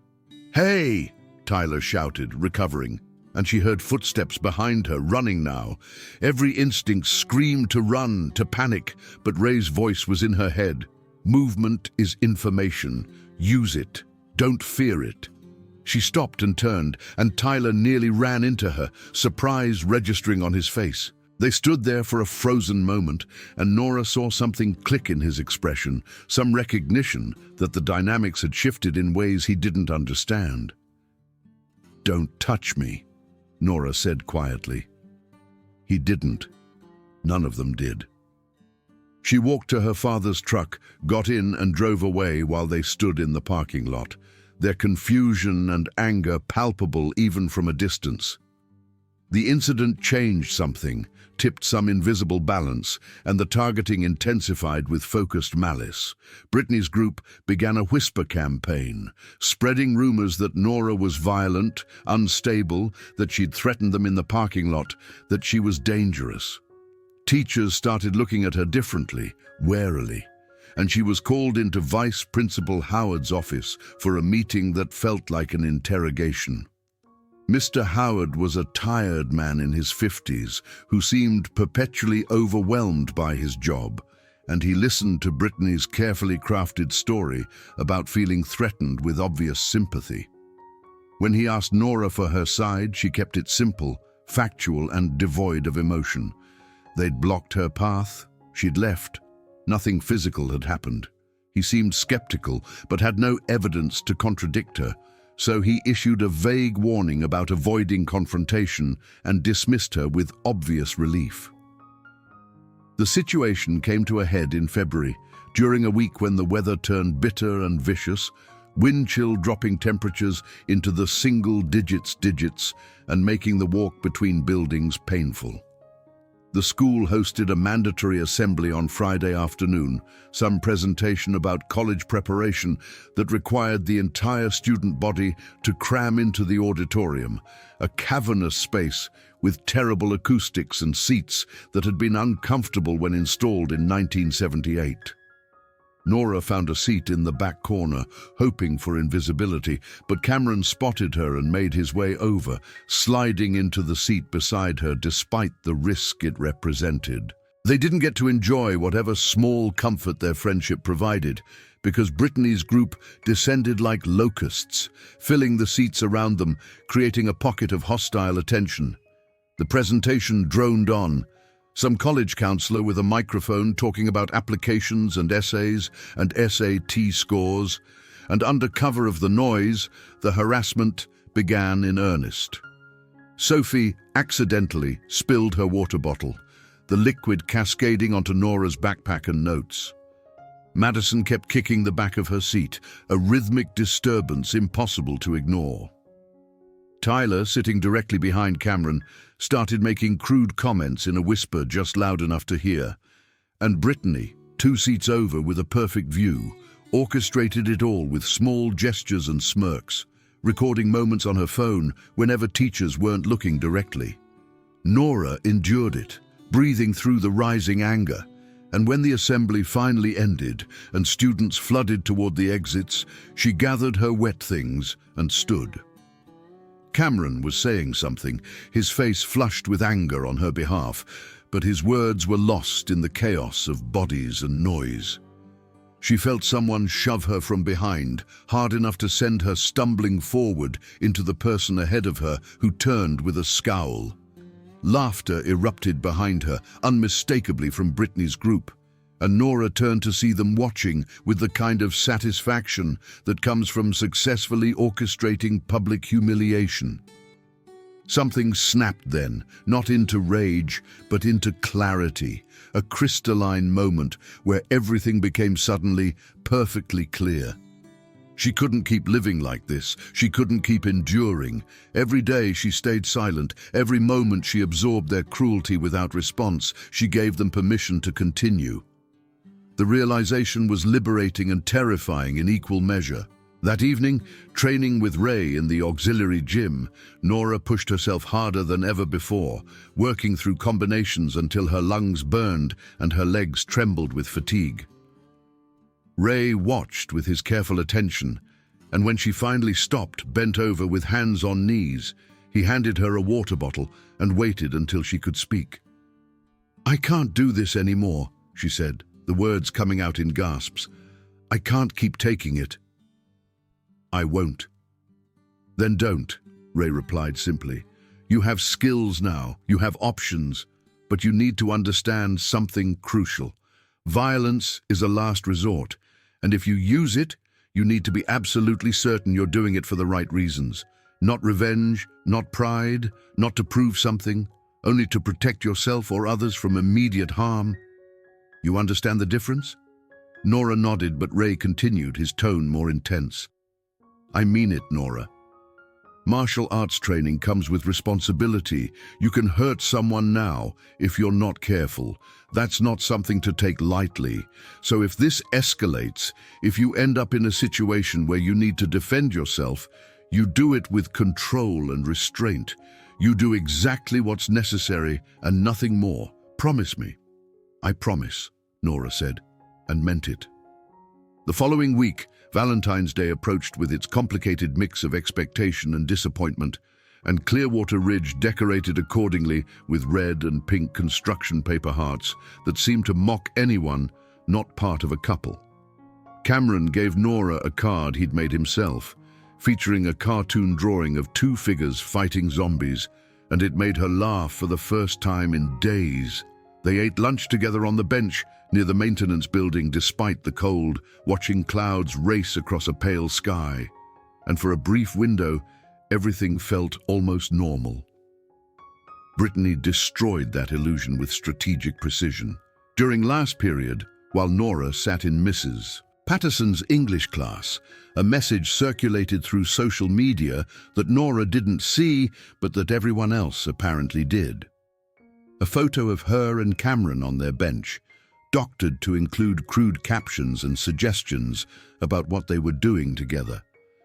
Speaker 1: "Hey!" Tyler shouted, recovering, and she heard footsteps behind her, running now. Every instinct screamed to run, to panic, but Ray's voice was in her head. "Movement is information. Use it. Don't fear it." She stopped and turned, and Tyler nearly ran into her, surprise registering on his face. They stood there for a frozen moment, and Nora saw something click in his expression, some recognition that the dynamics had shifted in ways he didn't understand. "Don't touch me," Nora said quietly. He didn't. None of them did. She walked to her father's truck, got in and drove away while they stood in the parking lot, their confusion and anger palpable even from a distance. The incident changed something, tipped some invisible balance, and the targeting intensified with focused malice. Brittany's group began a whisper campaign, spreading rumors that Nora was violent, unstable, that she'd threatened them in the parking lot, that she was dangerous. Teachers started looking at her differently, warily, and she was called into Vice Principal Howard's office for a meeting that felt like an interrogation. Mr. Howard was a tired man in his 50s who seemed perpetually overwhelmed by his job, and he listened to Brittany's carefully crafted story about feeling threatened with obvious sympathy. When he asked Nora for her side, she kept it simple, factual, and devoid of emotion. They'd blocked her path, she'd left. Nothing physical had happened. He seemed skeptical, but had no evidence to contradict her. So he issued a vague warning about avoiding confrontation and dismissed her with obvious relief. The situation came to a head in February, during a week when the weather turned bitter and vicious, wind chill dropping temperatures into the single digits and making the walk between buildings painful. The school hosted a mandatory assembly on Friday afternoon, some presentation about college preparation that required the entire student body to cram into the auditorium, a cavernous space with terrible acoustics and seats that had been uncomfortable when installed in 1978. Nora found a seat in the back corner, hoping for invisibility, but Cameron spotted her and made his way over, sliding into the seat beside her despite the risk it represented. They didn't get to enjoy whatever small comfort their friendship provided, because Brittany's group descended like locusts, filling the seats around them, creating a pocket of hostile attention. The presentation droned on, some college counselor with a microphone talking about applications and essays and SAT scores, and under cover of the noise, the harassment began in earnest. Sophie accidentally spilled her water bottle, the liquid cascading onto Nora's backpack and notes. Madison kept kicking the back of her seat, a rhythmic disturbance impossible to ignore. Tyler, sitting directly behind Cameron, started making crude comments in a whisper just loud enough to hear. And Brittany, 2 seats over with a perfect view, orchestrated it all with small gestures and smirks, recording moments on her phone whenever teachers weren't looking directly. Nora endured it, breathing through the rising anger, and when the assembly finally ended and students flooded toward the exits, she gathered her wet things and stood. Cameron was saying something, his face flushed with anger on her behalf, but his words were lost in the chaos of bodies and noise. She felt someone shove her from behind, hard enough to send her stumbling forward into the person ahead of her, who turned with a scowl. Laughter erupted behind her, unmistakably from Brittany's group, and Nora turned to see them watching with the kind of satisfaction that comes from successfully orchestrating public humiliation. Something snapped then, not into rage, but into clarity, a crystalline moment where everything became suddenly perfectly clear. She couldn't keep living like this. She couldn't keep enduring. Every day she stayed silent. Every moment she absorbed their cruelty without response. She gave them permission to continue. The realization was liberating and terrifying in equal measure. That evening, training with Ray in the auxiliary gym, Nora pushed herself harder than ever before, working through combinations until her lungs burned and her legs trembled with fatigue. Ray watched with his careful attention, and when she finally stopped, bent over with hands on knees, he handed her a water bottle and waited until she could speak. "I can't do this anymore," she said, the words coming out in gasps. "I can't keep taking it." "I won't." "Then don't," Ray replied simply. "You have skills now, you have options, but you need to understand something crucial. Violence is a last resort, and if you use it, you need to be absolutely certain you're doing it for the right reasons. Not revenge, not pride, not to prove something, only to protect yourself or others from immediate harm. You understand the difference?" Nora nodded, but Ray continued, his tone more intense. "I mean it, Nora. Martial arts training comes with responsibility. You can hurt someone now if you're not careful. That's not something to take lightly. So if this escalates, if you end up in a situation where you need to defend yourself, you do it with control and restraint. You do exactly what's necessary and nothing more. Promise me." "I promise," Nora said, and meant it. The following week, Valentine's Day approached with its complicated mix of expectation and disappointment, and Clearwater Ridge decorated accordingly with red and pink construction paper hearts that seemed to mock anyone not part of a couple. Cameron gave Nora a card he'd made himself, featuring a cartoon drawing of two figures fighting zombies, and it made her laugh for the first time in days. They ate lunch together on the bench near the maintenance building despite the cold, watching clouds race across a pale sky. And for a brief window, everything felt almost normal. Brittany destroyed that illusion with strategic precision. During last period, while Nora sat in Mrs. Patterson's English class, a message circulated through social media that Nora didn't see, but that everyone else apparently did. A photo of her and Cameron on their bench, doctored to include crude captions and suggestions about what they were doing together.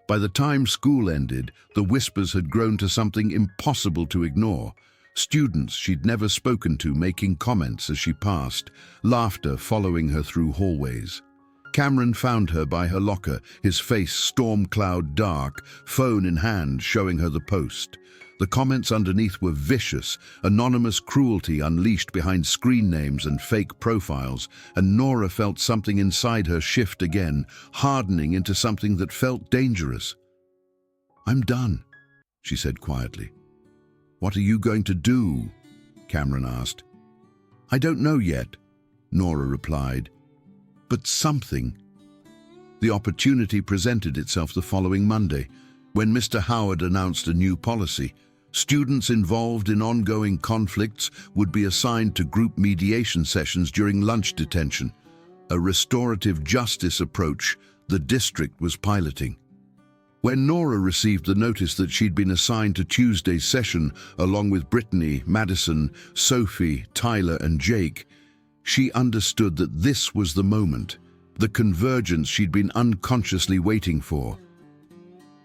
Speaker 1: By the time school ended, the whispers had grown to something impossible to ignore. Students she'd never spoken to making comments as she passed, laughter following her through hallways. Cameron found her by her locker, his face storm cloud dark, phone in hand showing her the post. The comments underneath were vicious, anonymous cruelty unleashed behind screen names and fake profiles, and Nora felt something inside her shift again, hardening into something that felt dangerous. "I'm done," she said quietly. "What are you going to do?" Cameron asked. "I don't know yet," Nora replied. "But something." The opportunity presented itself the following Monday, when Mr. Howard announced a new policy. Students involved in ongoing conflicts would be assigned to group mediation sessions during lunch detention, a restorative justice approach the district was piloting. When Nora received the notice that she'd been assigned to Tuesday's session along with Brittany, Madison, Sophie, Tyler, and Jake, she understood that this was the moment, the convergence she'd been unconsciously waiting for.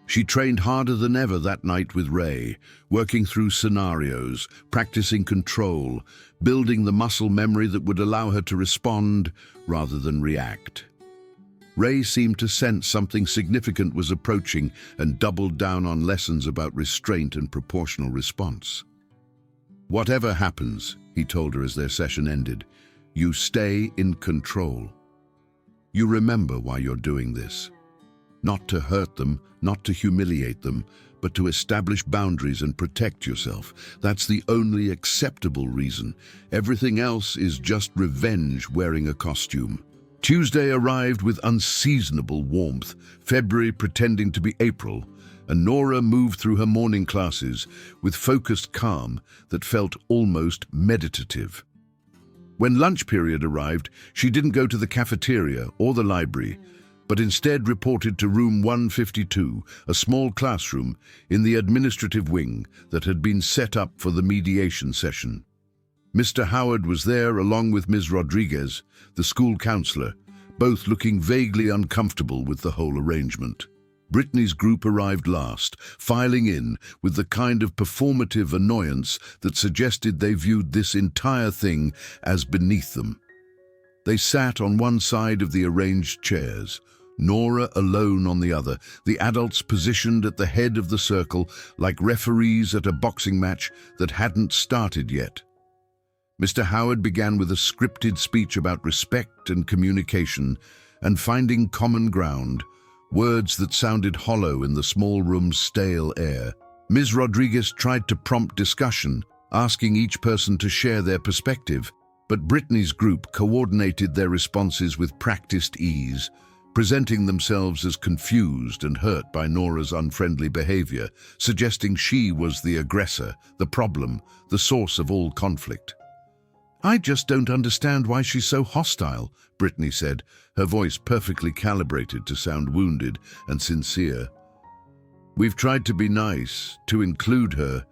Speaker 1: She trained harder than ever that night with Ray, working through scenarios, practicing control, building the muscle memory that would allow her to respond rather than react. Ray seemed to sense something significant was approaching and doubled down on lessons about restraint and proportional response. "Whatever happens," he told her as their session ended, "you stay in control. You remember why you're doing this. Not to hurt them, not to humiliate them, but to establish boundaries and protect yourself. That's the only acceptable reason. Everything else is just revenge wearing a costume." Tuesday arrived with unseasonable warmth, February pretending to be April, and Nora moved through her morning classes with focused calm that felt almost meditative. When lunch period arrived, she didn't go to the cafeteria or the library, but instead reported to room 152, a small classroom in the administrative wing that had been set up for the mediation session. Mr. Howard was there along with Ms. Rodriguez, the school counselor, both looking vaguely uncomfortable with the whole arrangement. Brittany's group arrived last, filing in with the kind of performative annoyance that suggested they viewed this entire thing as beneath them. They sat on one side of the arranged chairs, Nora alone on the other, the adults positioned at the head of the circle like referees at a boxing match that hadn't started yet. Mr. Howard began with a scripted speech about respect and communication and finding common ground, words that sounded hollow in the small room's stale air. Ms. Rodriguez tried to prompt discussion, asking each person to share their perspective, but Brittany's group coordinated their responses with practiced ease, presenting themselves as confused and hurt by Nora's unfriendly behavior, suggesting she was the aggressor, the problem, the source of all conflict. "I just don't understand why she's so hostile," Brittany said, her voice perfectly calibrated to sound wounded and sincere. "We've tried to be nice, to include her,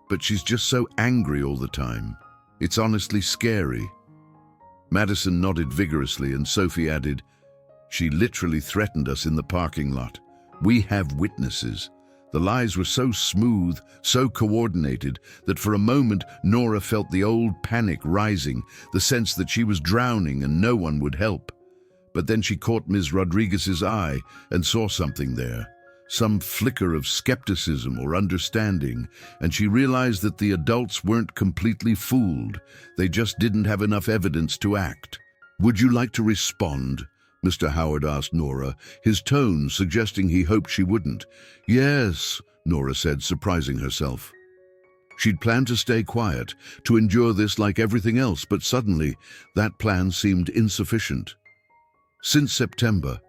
Speaker 1: but she's just so angry all the time. It's honestly scary." Madison nodded vigorously and Sophie added, "She literally threatened us in the parking lot. We have witnesses." The lies were so smooth, so coordinated, that for a moment Nora felt the old panic rising, the sense that she was drowning and no one would help. But then she caught Ms. Rodriguez's eye and saw something there, some flicker of skepticism or understanding, and she realized that the adults weren't completely fooled. They just didn't have enough evidence to act. "Would you like to respond?" Mr. Howard asked Nora, his tone suggesting he hoped she wouldn't. "Yes," Nora said, surprising herself. She'd planned to stay quiet, to endure this like everything else, but suddenly that plan seemed insufficient. "Since September,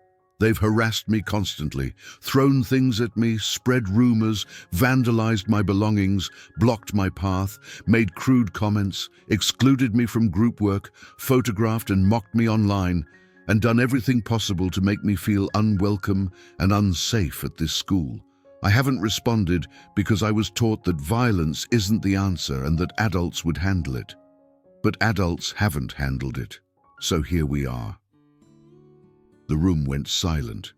Speaker 1: they've harassed me constantly, thrown things at me, spread rumors, vandalized my belongings, blocked my path, made crude comments, excluded me from group work, photographed and mocked me online, and done everything possible to make me feel unwelcome and unsafe at this school. I haven't responded because I was taught that violence isn't the answer and that adults would handle it. But adults haven't handled it, so here we are." The room went silent.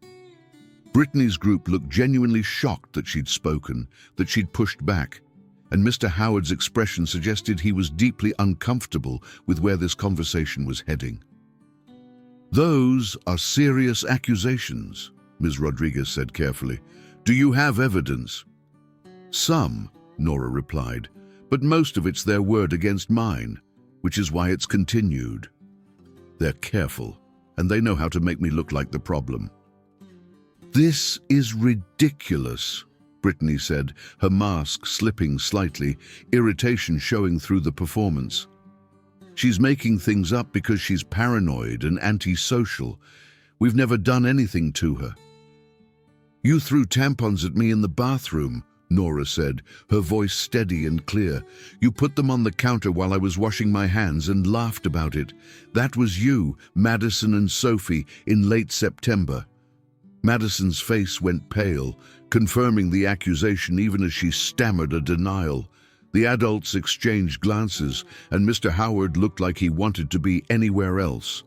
Speaker 1: Brittany's group looked genuinely shocked that she'd spoken, that she'd pushed back, and Mr. Howard's expression suggested he was deeply uncomfortable with where this conversation was heading. "Those are serious accusations," Ms. Rodriguez said carefully. "Do you have evidence?" "Some," Nora replied, "but most of it's their word against mine, which is why it's continued. They're careful, and they know how to make me look like the problem." "This is ridiculous," Brittany said, her mask slipping slightly, irritation showing through the performance. "She's making things up because she's paranoid and antisocial. We've never done anything to her." "You threw tampons at me in the bathroom," Nora said, her voice steady and clear. "You put them on the counter while I was washing my hands and laughed about it. That was you, Madison and Sophie, in late September." Madison's face went pale, confirming the accusation even as she stammered a denial. The adults exchanged glances, and Mr. Howard looked like he wanted to be anywhere else.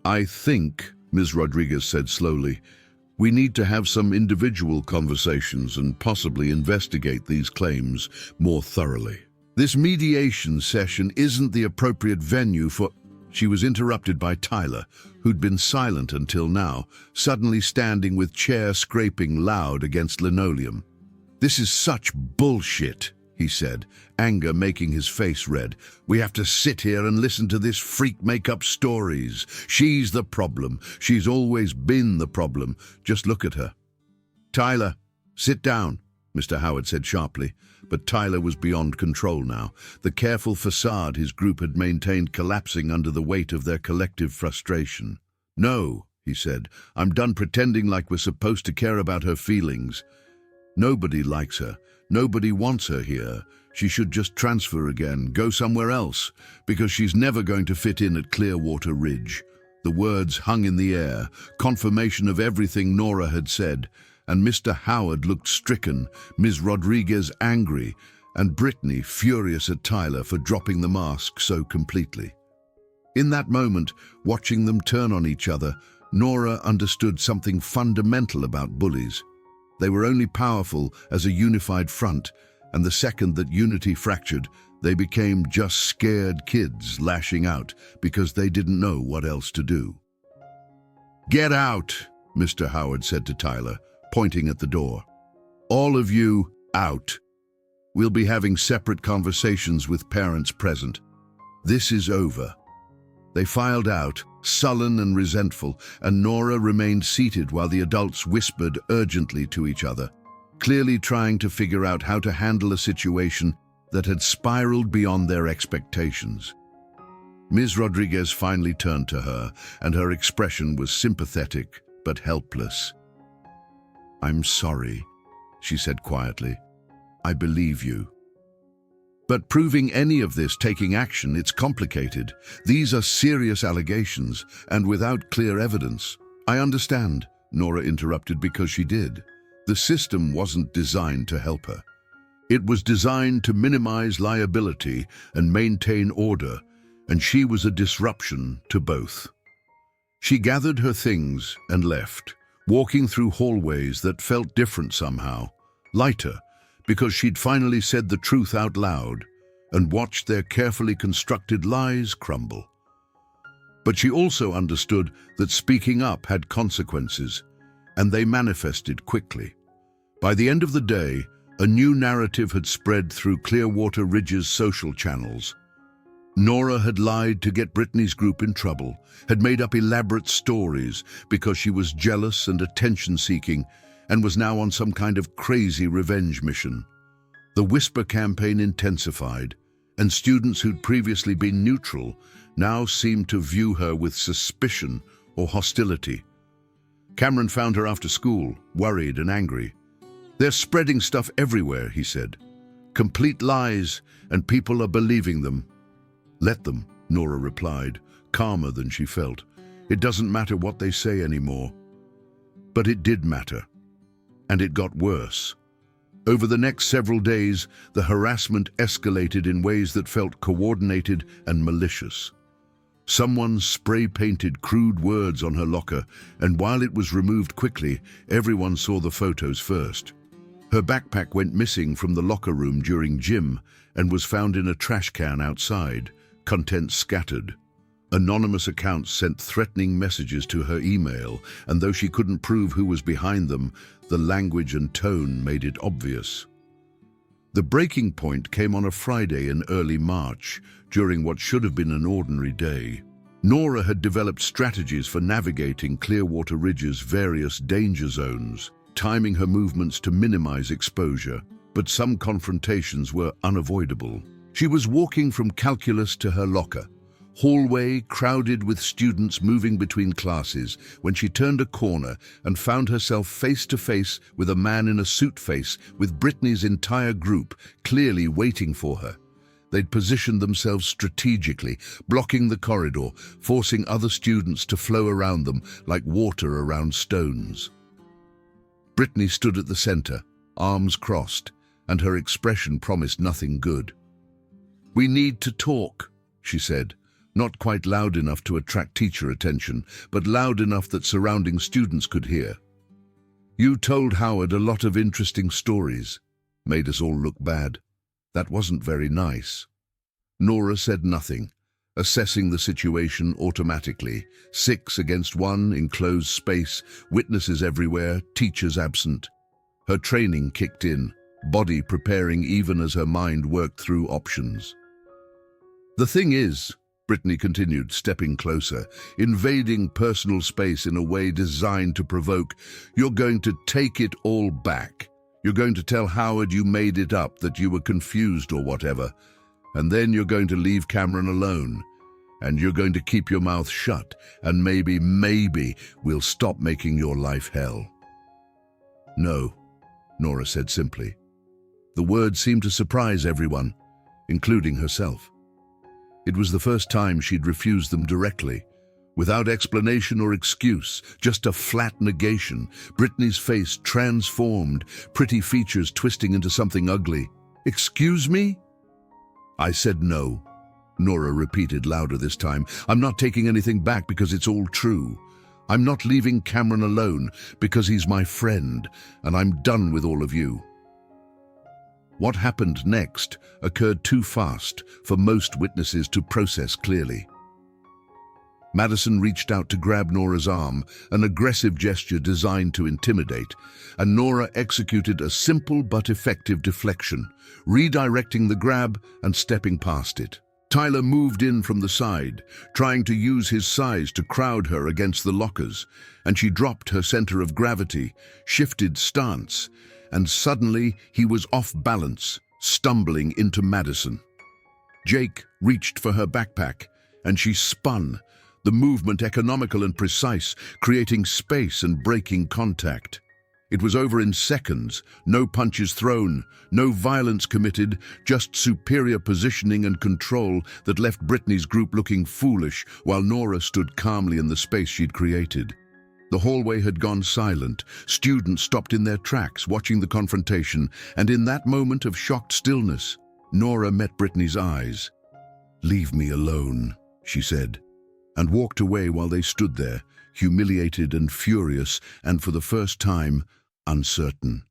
Speaker 1: "I think," Ms. Rodriguez said slowly, "we need to have some individual conversations and possibly investigate these claims more thoroughly. This mediation session isn't the appropriate venue for—" She was interrupted by Tyler, who'd been silent until now, suddenly standing with chair scraping loud against linoleum. "This is such bullshit," he said, anger making his face red. "We have to sit here and listen to this freak make up stories. She's the problem. She's always been the problem. Just look at her." "Tyler, sit down," Mr. Howard said sharply, but Tyler was beyond control now, the careful facade his group had maintained collapsing under the weight of their collective frustration. "No," he said, "I'm done pretending like we're supposed to care about her feelings. Nobody likes her. Nobody wants her here. She should just transfer again, go somewhere else, because she's never going to fit in at Clearwater Ridge. The words hung in the air, confirmation of everything Nora had said, and Mr. Howard looked stricken, Ms. Rodriguez angry, and Brittany furious at Tyler for dropping the mask so completely. In that moment, watching them turn on each other, Nora understood something fundamental about bullies. They were only powerful as a unified front, and the second that unity fractured, they became just scared kids lashing out because they didn't know what else to do. "Get out," Mr. Howard said to Tyler, pointing at the door. "All of you, out. We'll be having separate conversations with parents present. This is over." They filed out, sullen and resentful, and Nora remained seated while the adults whispered urgently to each other, clearly trying to figure out how to handle a situation that had spiraled beyond their expectations. Ms. Rodriguez finally turned to her, and her expression was sympathetic but helpless. "I'm sorry," she said quietly. "I believe you. But proving any of this, taking action, it's complicated. These are serious allegations, and without clear evidence." "I understand," Nora interrupted, because she did. The system wasn't designed to help her. It was designed to minimize liability and maintain order, and she was a disruption to both. She gathered her things and left, walking through hallways that felt different somehow, lighter, because she'd finally said the truth out loud and watched their carefully constructed lies crumble. But she also understood that speaking up had consequences, and they manifested quickly. By the end of the day, a new narrative had spread through Clearwater Ridge's social channels. Nora had lied to get Brittany's group in trouble, had made up elaborate stories because she was jealous and attention-seeking, and was now on some kind of crazy revenge mission. The Whisper campaign intensified, and students who'd previously been neutral now seemed to view her with suspicion or hostility. Cameron found her after school, worried and angry. "They're spreading stuff everywhere," he said. "Complete lies, and people are believing them." "Let them," Nora replied, calmer than she felt. "It doesn't matter what they say anymore." But it did matter. And it got worse. Over the next several days, the harassment escalated in ways that felt coordinated and malicious. Someone spray-painted crude words on her locker, and while it was removed quickly, everyone saw the photos first. Her backpack went missing from the locker room during gym and was found in a trash can outside, contents scattered. Anonymous accounts sent threatening messages to her email, and though she couldn't prove who was behind them, the language and tone made it obvious. The breaking point came on a Friday in early March, during what should have been an ordinary day. Nora had developed strategies for navigating Clearwater Ridge's various danger zones, timing her movements to minimize exposure, but some confrontations were unavoidable. She was walking from calculus to her locker, hallway crowded with students moving between classes, when she turned a corner and found herself face to face with a man in a suit face with Brittany's entire group clearly waiting for her. They'd positioned themselves strategically, blocking the corridor, forcing other students to flow around them like water around stones. Brittany stood at the center, arms crossed, and her expression promised nothing good. "We need to talk," she said. Not quite loud enough to attract teacher attention, but loud enough that surrounding students could hear. "You told Howard a lot of interesting stories. Made us all look bad. That wasn't very nice." Nora said nothing, assessing the situation automatically. 6 against 1, enclosed space, witnesses everywhere, teachers absent. Her training kicked in, body preparing even as her mind worked through options. "The thing is," Brittany continued, stepping closer, invading personal space in a way designed to provoke, "you're going to take it all back. You're going to tell Howard you made it up, that you were confused or whatever. And then you're going to leave Cameron alone. And you're going to keep your mouth shut, and maybe we'll stop making your life hell." "No," Nora said simply. The words seemed to surprise everyone, including herself. It was the first time she'd refused them directly, Without explanation or excuse, just a flat negation. Brittany's face transformed, pretty features twisting into something ugly. "Excuse me?" "I said no," Nora repeated louder this time. "I'm not taking anything back because it's all true. I'm not leaving Cameron alone because he's my friend, and I'm done with all of you." What happened next occurred too fast for most witnesses to process clearly. Madison reached out to grab Nora's arm, an aggressive gesture designed to intimidate, and Nora executed a simple but effective deflection, redirecting the grab and stepping past it. Tyler moved in from the side, trying to use his size to crowd her against the lockers, and she dropped her center of gravity, shifted stance, and suddenly he was off balance, stumbling into Madison. Jake reached for her backpack, and she spun, the movement economical and precise, creating space and breaking contact. It was over in seconds, no punches thrown, no violence committed, just superior positioning and control that left Brittany's group looking foolish while Nora stood calmly in the space she'd created. The hallway had gone silent. Students stopped in their tracks, watching the confrontation, and in that moment of shocked stillness, Nora met Brittany's eyes. "Leave me alone," she said, and walked away while they stood there, humiliated and furious, and for the first time, uncertain.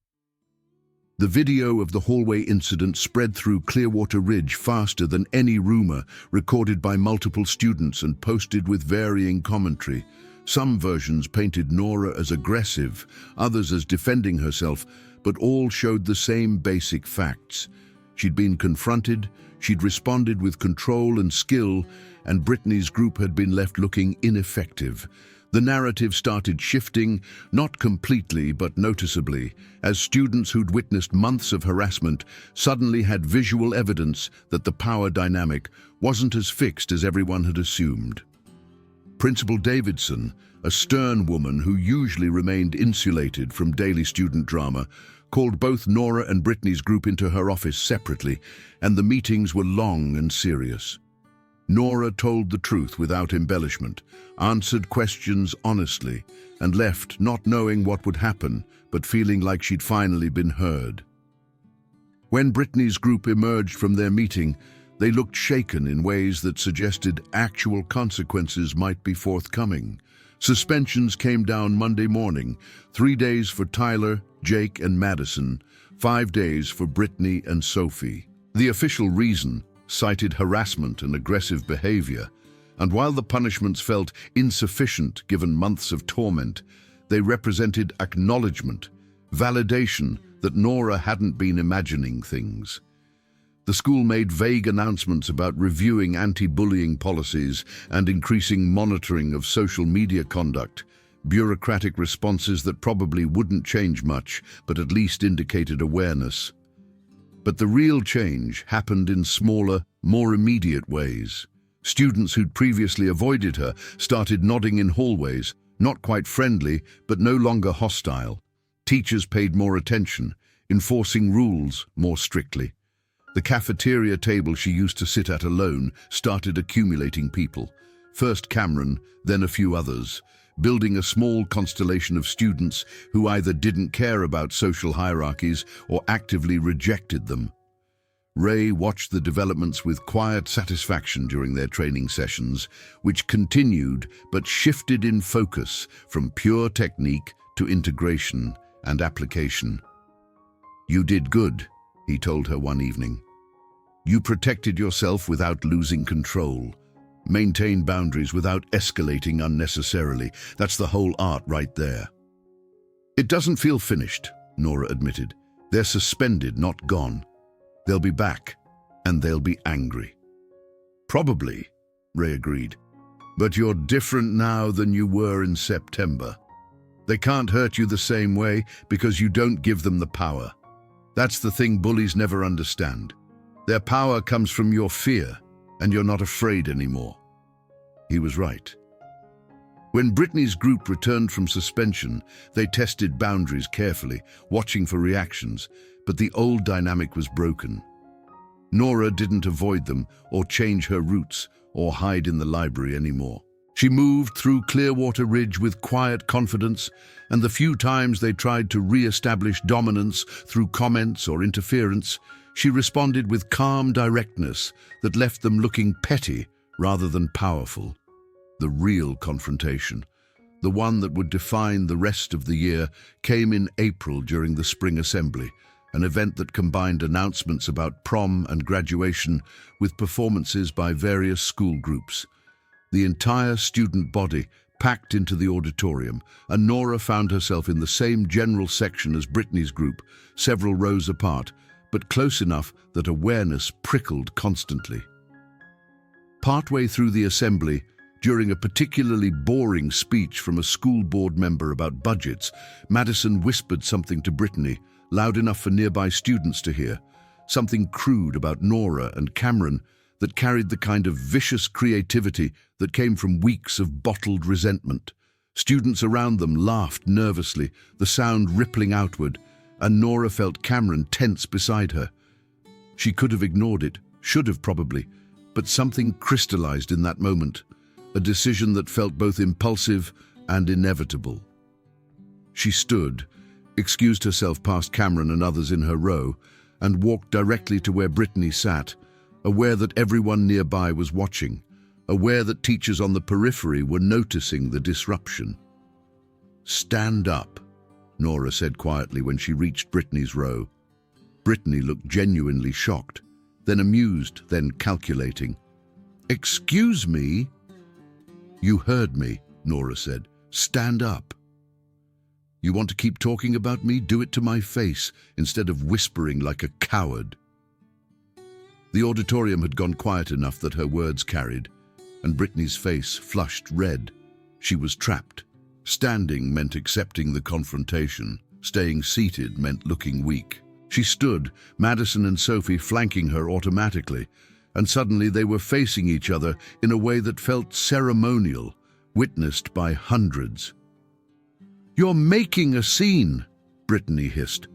Speaker 1: The video of the hallway incident spread through Clearwater Ridge faster than any rumor, recorded by multiple students and posted with varying commentary. Some versions painted Nora as aggressive, others as defending herself, but all showed the same basic facts. She'd been confronted, she'd responded with control and skill, and Brittany's group had been left looking ineffective. The narrative started shifting, not completely but noticeably, as students who'd witnessed months of harassment suddenly had visual evidence that the power dynamic wasn't as fixed as everyone had assumed. Principal Davidson, a stern woman who usually remained insulated from daily student drama, called both Nora and Brittany's group into her office separately, and the meetings were long and serious. Nora told the truth without embellishment, answered questions honestly, and left not knowing what would happen, but feeling like she'd finally been heard. When Brittany's group emerged from their meeting, they looked shaken in ways that suggested actual consequences might be forthcoming. Suspensions came down Monday morning, 3 days for Tyler, Jake, and Madison, 5 days for Brittany and Sophie. The official reason cited harassment and aggressive behavior, and while the punishments felt insufficient given months of torment, they represented acknowledgement, validation that Nora hadn't been imagining things. The school made vague announcements about reviewing anti-bullying policies and increasing monitoring of social media conduct, bureaucratic responses that probably wouldn't change much, but at least indicated awareness. But the real change happened in smaller, more immediate ways. Students who'd previously avoided her started nodding in hallways, not quite friendly, but no longer hostile. Teachers paid more attention, enforcing rules more strictly. The cafeteria table she used to sit at alone started accumulating people. First Cameron, then a few others, building a small constellation of students who either didn't care about social hierarchies or actively rejected them. Ray watched the developments with quiet satisfaction during their training sessions, which continued but shifted in focus from pure technique to integration and application. "You did good," he told her one evening. "You protected yourself without losing control. Maintain boundaries without escalating unnecessarily. That's the whole art right there." "It doesn't feel finished," Nora admitted. "They're suspended, not gone. They'll be back, and they'll be angry." "Probably," Ray agreed. "But you're different now than you were in September. They can't hurt you the same way because you don't give them the power. That's the thing bullies never understand. Their power comes from your fear, and you're not afraid anymore." He was right. When Brittany's group returned from suspension, they tested boundaries carefully, watching for reactions, but the old dynamic was broken. Nora didn't avoid them or change her routes or hide in the library anymore. She moved through Clearwater Ridge with quiet confidence, and the few times they tried to re-establish dominance through comments or interference, she responded with calm directness that left them looking petty rather than powerful. The real confrontation, the one that would define the rest of the year, came in April during the Spring Assembly, an event that combined announcements about prom and graduation with performances by various school groups. The entire student body packed into the auditorium, and Nora found herself in the same general section as Brittany's group, several rows apart, but close enough that awareness prickled constantly. Partway through the assembly, during a particularly boring speech from a school board member about budgets, Madison whispered something to Brittany, loud enough for nearby students to hear, something crude about Nora and Cameron that carried the kind of vicious creativity that came from weeks of bottled resentment. Students around them laughed nervously, the sound rippling outward, and Nora felt Cameron tense beside her. She could have ignored it, should have probably, but something crystallized in that moment, a decision that felt both impulsive and inevitable. She stood, excused herself past Cameron and others in her row, and walked directly to where Brittany sat, aware that everyone nearby was watching, aware that teachers on the periphery were noticing the disruption. "Stand up," Nora said quietly when she reached Brittany's row. Brittany looked genuinely shocked, then amused, then calculating. "Excuse me?" "You heard me," Nora said. "Stand up. You want to keep talking about me? Do it to my face instead of whispering like a coward." The auditorium had gone quiet enough that her words carried, and Brittany's face flushed red. She was trapped. Standing meant accepting the confrontation. Staying seated meant looking weak. She stood, Madison and Sophie flanking her automatically, and suddenly they were facing each other in a way that felt ceremonial, witnessed by hundreds. "You're making a scene," Brittany hissed.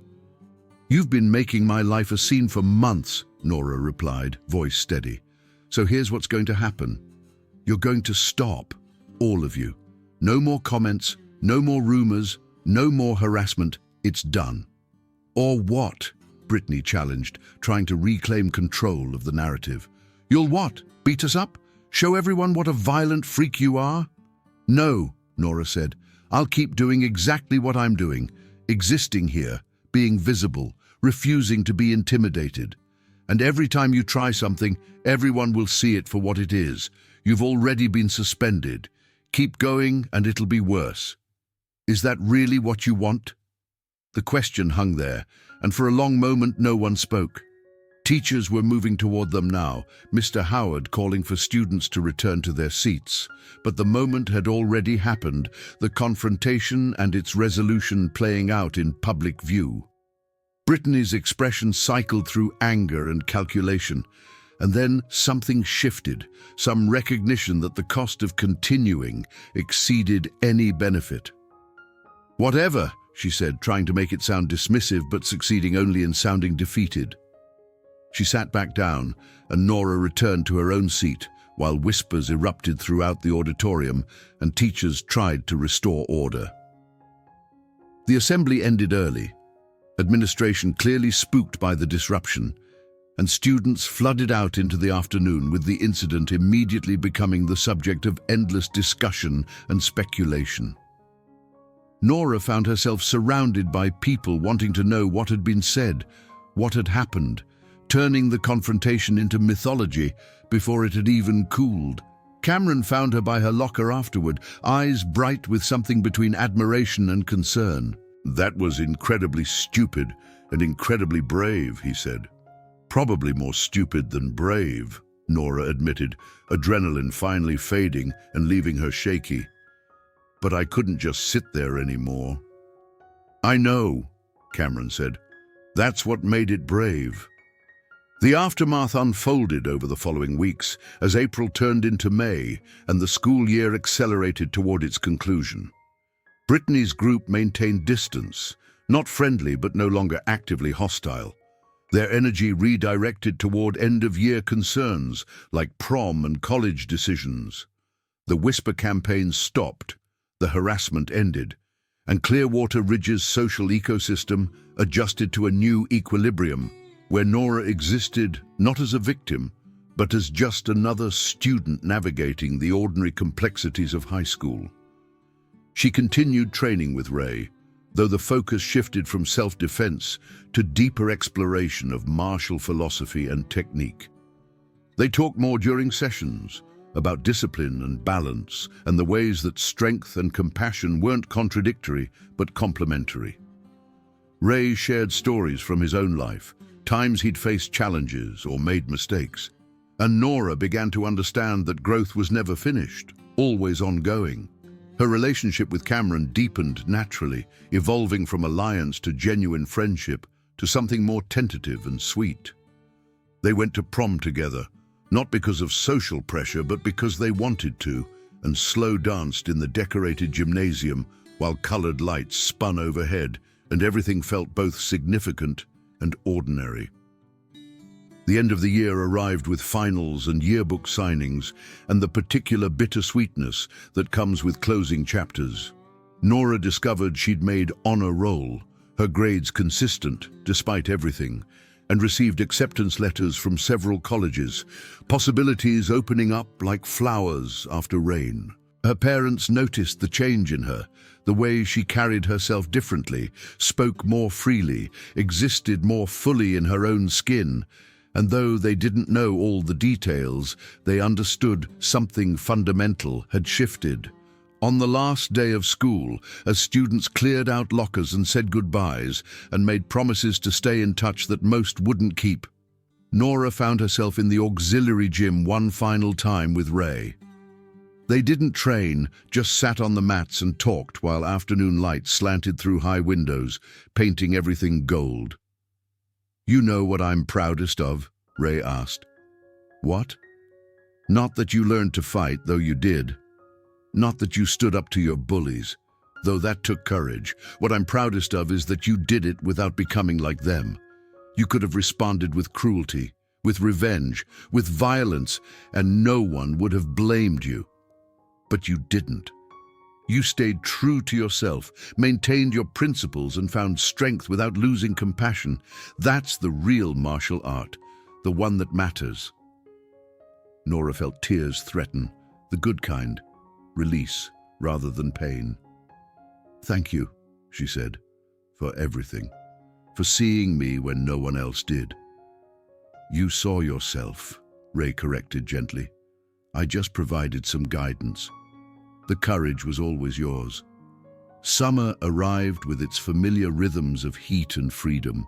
Speaker 1: "You've been making my life a scene for months," Nora replied, voice steady. "So here's what's going to happen. You're going to stop, all of you. No more comments, no more rumors, no more harassment. It's done." "Or what?" Brittany challenged, trying to reclaim control of the narrative. "You'll what? Beat us up? Show everyone what a violent freak you are?" "No," Nora said. "I'll keep doing exactly what I'm doing, existing here, being visible, refusing to be intimidated. And every time you try something, everyone will see it for what it is. You've already been suspended. Keep going and it'll be worse. Is that really what you want?" The question hung there, and for a long moment no one spoke. Teachers were moving toward them now, Mr. Howard calling for students to return to their seats. But the moment had already happened, the confrontation and its resolution playing out in public view. Brittany's expression cycled through anger and calculation, and then something shifted, some recognition that the cost of continuing exceeded any benefit. "Whatever," she said, trying to make it sound dismissive but succeeding only in sounding defeated. She sat back down, and Nora returned to her own seat, while whispers erupted throughout the auditorium and teachers tried to restore order. The assembly ended early, administration clearly spooked by the disruption, and students flooded out into the afternoon, with the incident immediately becoming the subject of endless discussion and speculation. Nora found herself surrounded by people wanting to know what had been said, what had happened, turning the confrontation into mythology before it had even cooled. Cameron found her by her locker afterward, eyes bright with something between admiration and concern. "That was incredibly stupid and incredibly brave," he said. "Probably more stupid than brave," Nora admitted, adrenaline finally fading and leaving her shaky. "But I couldn't just sit there anymore." "I know," Cameron said. "That's what made it brave." The aftermath unfolded over the following weeks as April turned into May and the school year accelerated toward its conclusion. Brittany's group maintained distance, not friendly but no longer actively hostile. Their energy redirected toward end-of-year concerns like prom and college decisions. The whisper campaign stopped, the harassment ended, and Clearwater Ridge's social ecosystem adjusted to a new equilibrium, where Nora existed not as a victim, but as just another student navigating the ordinary complexities of high school. She continued training with Ray, though the focus shifted from self-defense to deeper exploration of martial philosophy and technique. They talked more during sessions, about discipline and balance, and the ways that strength and compassion weren't contradictory but complementary. Ray shared stories from his own life, times he'd faced challenges or made mistakes, and Nora began to understand that growth was never finished, always ongoing. Her relationship with Cameron deepened naturally, evolving from alliance to genuine friendship to something more tentative and sweet. They went to prom together, not because of social pressure, but because they wanted to, and slow danced in the decorated gymnasium while colored lights spun overhead, and everything felt both significant and ordinary. The end of the year arrived with finals and yearbook signings, and the particular bittersweetness that comes with closing chapters. Nora discovered she'd made honor roll, her grades consistent despite everything, and received acceptance letters from several colleges, possibilities opening up like flowers after rain. Her parents noticed the change in her, the way she carried herself differently, spoke more freely, existed more fully in her own skin, and though they didn't know all the details, they understood something fundamental had shifted. On the last day of school, as students cleared out lockers and said goodbyes and made promises to stay in touch that most wouldn't keep, Nora found herself in the auxiliary gym one final time with Ray. They didn't train, just sat on the mats and talked while afternoon light slanted through high windows, painting everything gold. "You know what I'm proudest of?" Ray asked. "What?" "Not that you learned to fight, though you did. Not that you stood up to your bullies, though that took courage. What I'm proudest of is that you did it without becoming like them. You could have responded with cruelty, with revenge, with violence, and no one would have blamed you. But you didn't. You stayed true to yourself, maintained your principles, and found strength without losing compassion. That's the real martial art, the one that matters." Nora felt tears threaten, the good kind. Release rather than pain. "Thank you," she said, "for everything, for seeing me when no one else did." "You saw yourself," Ray corrected gently. "I just provided some guidance. The courage was always yours." Summer arrived with its familiar rhythms of heat and freedom,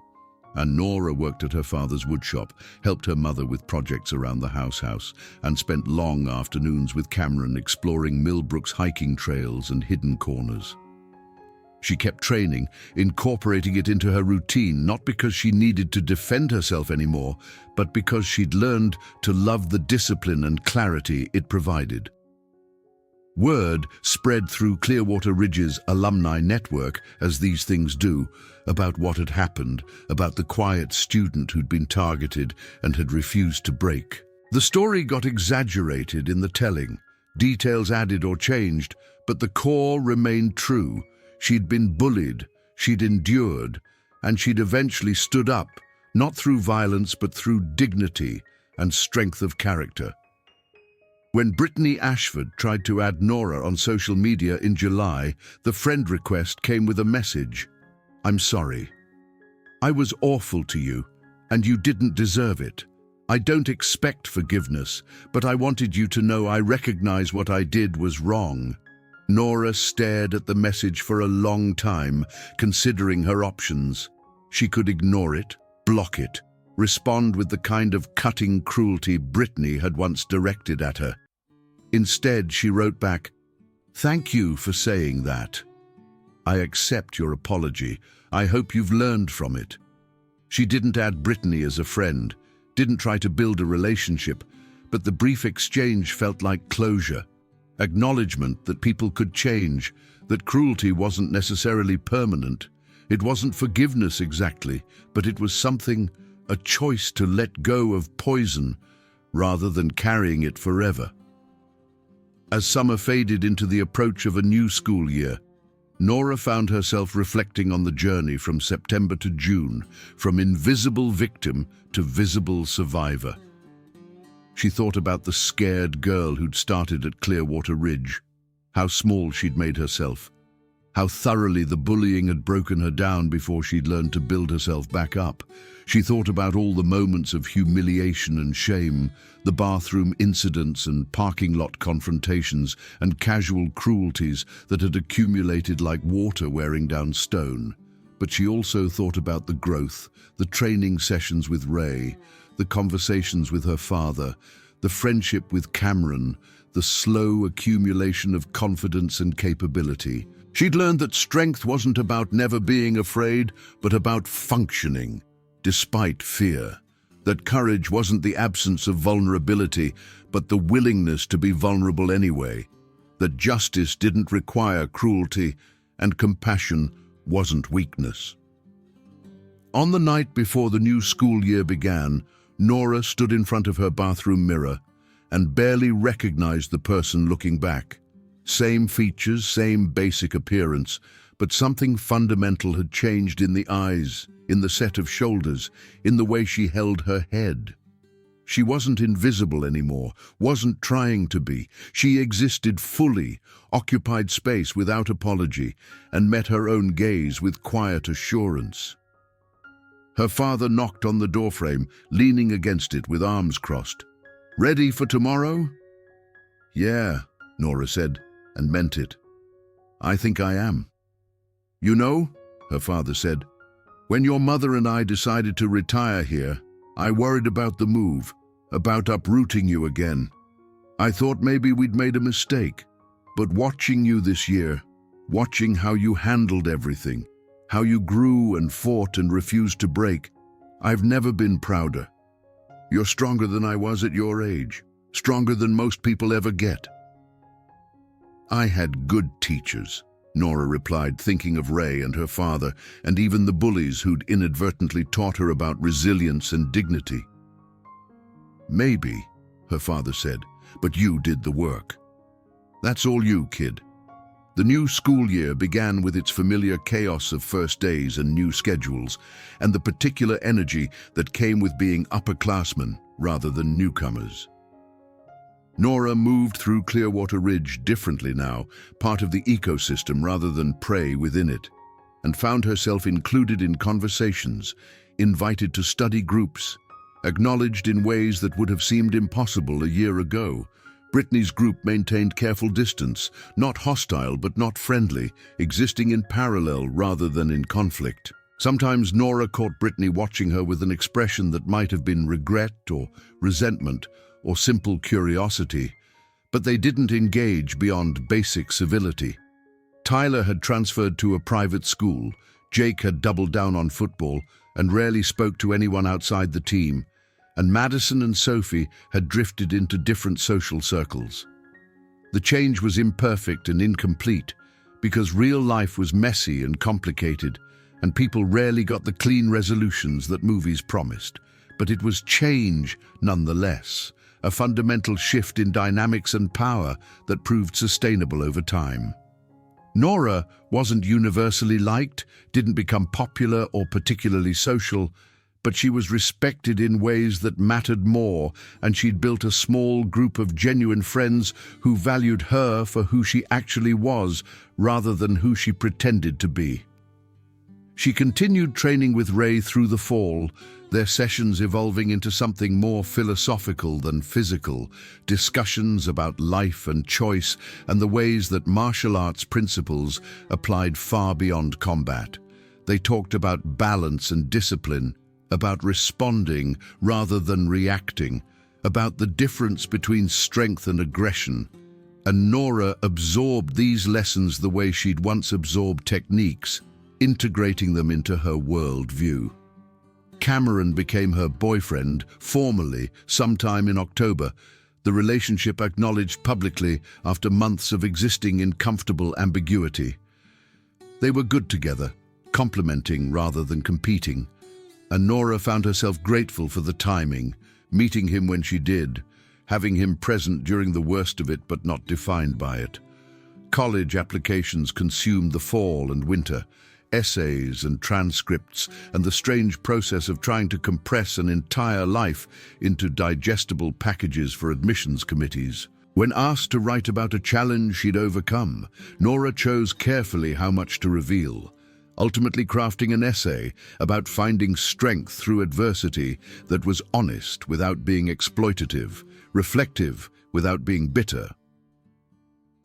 Speaker 1: and Nora worked at her father's woodshop, helped her mother with projects around the house, and spent long afternoons with Cameron exploring Millbrook's hiking trails and hidden corners. She kept training, incorporating it into her routine, not because she needed to defend herself anymore, but because she'd learned to love the discipline and clarity it provided. Word spread through Clearwater Ridge's alumni network, as these things do, about what had happened, about the quiet student who'd been targeted and had refused to break. The story got exaggerated in the telling, details added or changed, but the core remained true. She'd been bullied, she'd endured, and she'd eventually stood up, not through violence but through dignity and strength of character. When Brittany Ashford tried to add Nora on social media in July, the friend request came with a message. "I'm sorry. I was awful to you, and you didn't deserve it. I don't expect forgiveness, but I wanted you to know I recognize what I did was wrong." Nora stared at the message for a long time, considering her options. She could ignore it, block it, respond with the kind of cutting cruelty Brittany had once directed at her. Instead, she wrote back, "Thank you for saying that. I accept your apology. I hope you've learned from it." She didn't add Brittany as a friend, didn't try to build a relationship, but the brief exchange felt like closure, acknowledgement that people could change, that cruelty wasn't necessarily permanent. It wasn't forgiveness exactly, but it was something, a choice to let go of poison rather than carrying it forever. As summer faded into the approach of a new school year, Nora found herself reflecting on the journey from September to June, from invisible victim to visible survivor. She thought about the scared girl who'd started at Clearwater Ridge, how small she'd made herself, how thoroughly the bullying had broken her down before she'd learned to build herself back up. She thought about all the moments of humiliation and shame, the bathroom incidents and parking lot confrontations and casual cruelties that had accumulated like water wearing down stone. But she also thought about the growth, the training sessions with Ray, the conversations with her father, the friendship with Cameron, the slow accumulation of confidence and capability. She'd learned that strength wasn't about never being afraid, but about functioning, despite fear. That courage wasn't the absence of vulnerability, but the willingness to be vulnerable anyway. That justice didn't require cruelty, and compassion wasn't weakness. On the night before the new school year began, Nora stood in front of her bathroom mirror and barely recognized the person looking back. Same features, same basic appearance, but something fundamental had changed in the eyes, in the set of shoulders, in the way she held her head. She wasn't invisible anymore, wasn't trying to be. She existed fully, occupied space without apology, and met her own gaze with quiet assurance. Her father knocked on the doorframe, leaning against it with arms crossed. "Ready for tomorrow?" "Yeah," Nora said, and meant it. "I think I am." "You know," her father said, "when your mother and I decided to retire here, I worried about the move, about uprooting you again. I thought maybe we'd made a mistake, but watching you this year, watching how you handled everything, how you grew and fought and refused to break, I've never been prouder. You're stronger than I was at your age, stronger than most people ever get." "I had good teachers," Nora replied, thinking of Ray and her father, and even the bullies who'd inadvertently taught her about resilience and dignity. "Maybe," her father said, "but you did the work. That's all you, kid." The new school year began with its familiar chaos of first days and new schedules, and the particular energy that came with being upperclassmen rather than newcomers. Nora moved through Clearwater Ridge differently now, part of the ecosystem rather than prey within it, and found herself included in conversations, invited to study groups, acknowledged in ways that would have seemed impossible a year ago. Brittany's group maintained careful distance, not hostile but not friendly, existing in parallel rather than in conflict. Sometimes Nora caught Brittany watching her with an expression that might have been regret or resentment or simple curiosity, but they didn't engage beyond basic civility. Tyler had transferred to a private school, Jake had doubled down on football and rarely spoke to anyone outside the team, and Madison and Sophie had drifted into different social circles. The change was imperfect and incomplete because real life was messy and complicated, and people rarely got the clean resolutions that movies promised. But it was change nonetheless, a fundamental shift in dynamics and power that proved sustainable over time. Nora wasn't universally liked, didn't become popular or particularly social, but she was respected in ways that mattered more, and she'd built a small group of genuine friends who valued her for who she actually was rather than who she pretended to be. She continued training with Ray through the fall, their sessions evolving into something more philosophical than physical, discussions about life and choice and the ways that martial arts principles applied far beyond combat. They talked about balance and discipline, about responding rather than reacting, about the difference between strength and aggression. And Nora absorbed these lessons the way she'd once absorbed techniques, integrating them into her worldview. Cameron became her boyfriend, formally, sometime in October, the relationship acknowledged publicly after months of existing in comfortable ambiguity. They were good together, complementing rather than competing, and Nora found herself grateful for the timing, meeting him when she did, having him present during the worst of it but not defined by it. College applications consumed the fall and winter, essays and transcripts, and the strange process of trying to compress an entire life into digestible packages for admissions committees. When asked to write about a challenge she'd overcome, Nora chose carefully how much to reveal, ultimately crafting an essay about finding strength through adversity that was honest without being exploitative, reflective without being bitter.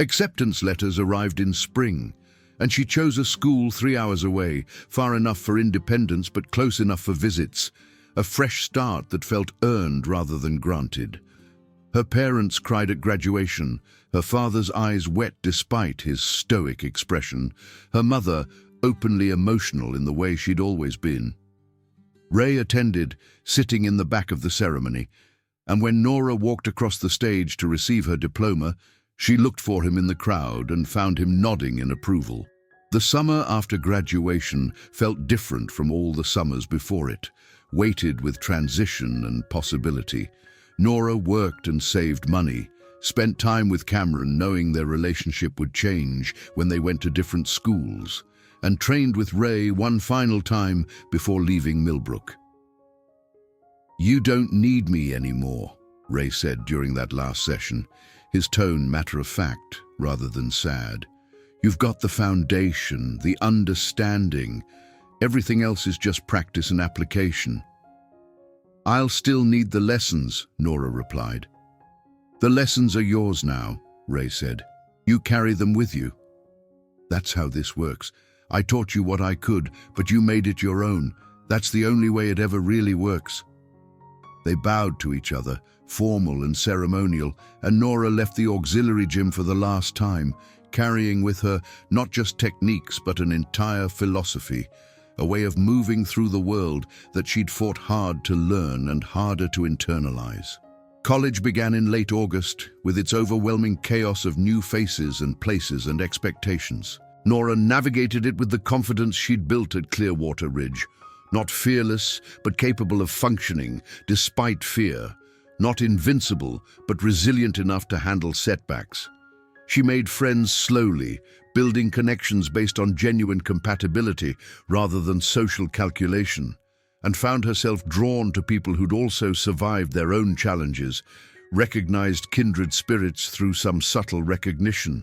Speaker 1: Acceptance letters arrived in spring, and she chose a school 3 hours away, far enough for independence but close enough for visits, a fresh start that felt earned rather than granted. Her parents cried at graduation, her father's eyes wet despite his stoic expression, her mother openly emotional in the way she'd always been. Ray attended, sitting in the back of the ceremony, and when Nora walked across the stage to receive her diploma, she looked for him in the crowd and found him nodding in approval. The summer after graduation felt different from all the summers before it, weighted with transition and possibility. Nora worked and saved money, spent time with Cameron knowing their relationship would change when they went to different schools, and trained with Ray one final time before leaving Millbrook. "You don't need me anymore," Ray said during that last session, his tone matter-of-fact rather than sad. "You've got the foundation, the understanding. Everything else is just practice and application." "I'll still need the lessons," Nora replied. "The lessons are yours now," Ray said. "You carry them with you." "That's how this works. I taught you what I could, but you made it your own. That's the only way it ever really works." They bowed to each other, formal and ceremonial, and Nora left the auxiliary gym for the last time, carrying with her not just techniques but an entire philosophy, a way of moving through the world that she'd fought hard to learn and harder to internalize. College began in late August, with its overwhelming chaos of new faces and places and expectations. Nora navigated it with the confidence she'd built at Clearwater Ridge, not fearless, but capable of functioning despite fear, not invincible, but resilient enough to handle setbacks. She made friends slowly, building connections based on genuine compatibility rather than social calculation, and found herself drawn to people who'd also survived their own challenges, recognized kindred spirits through some subtle recognition.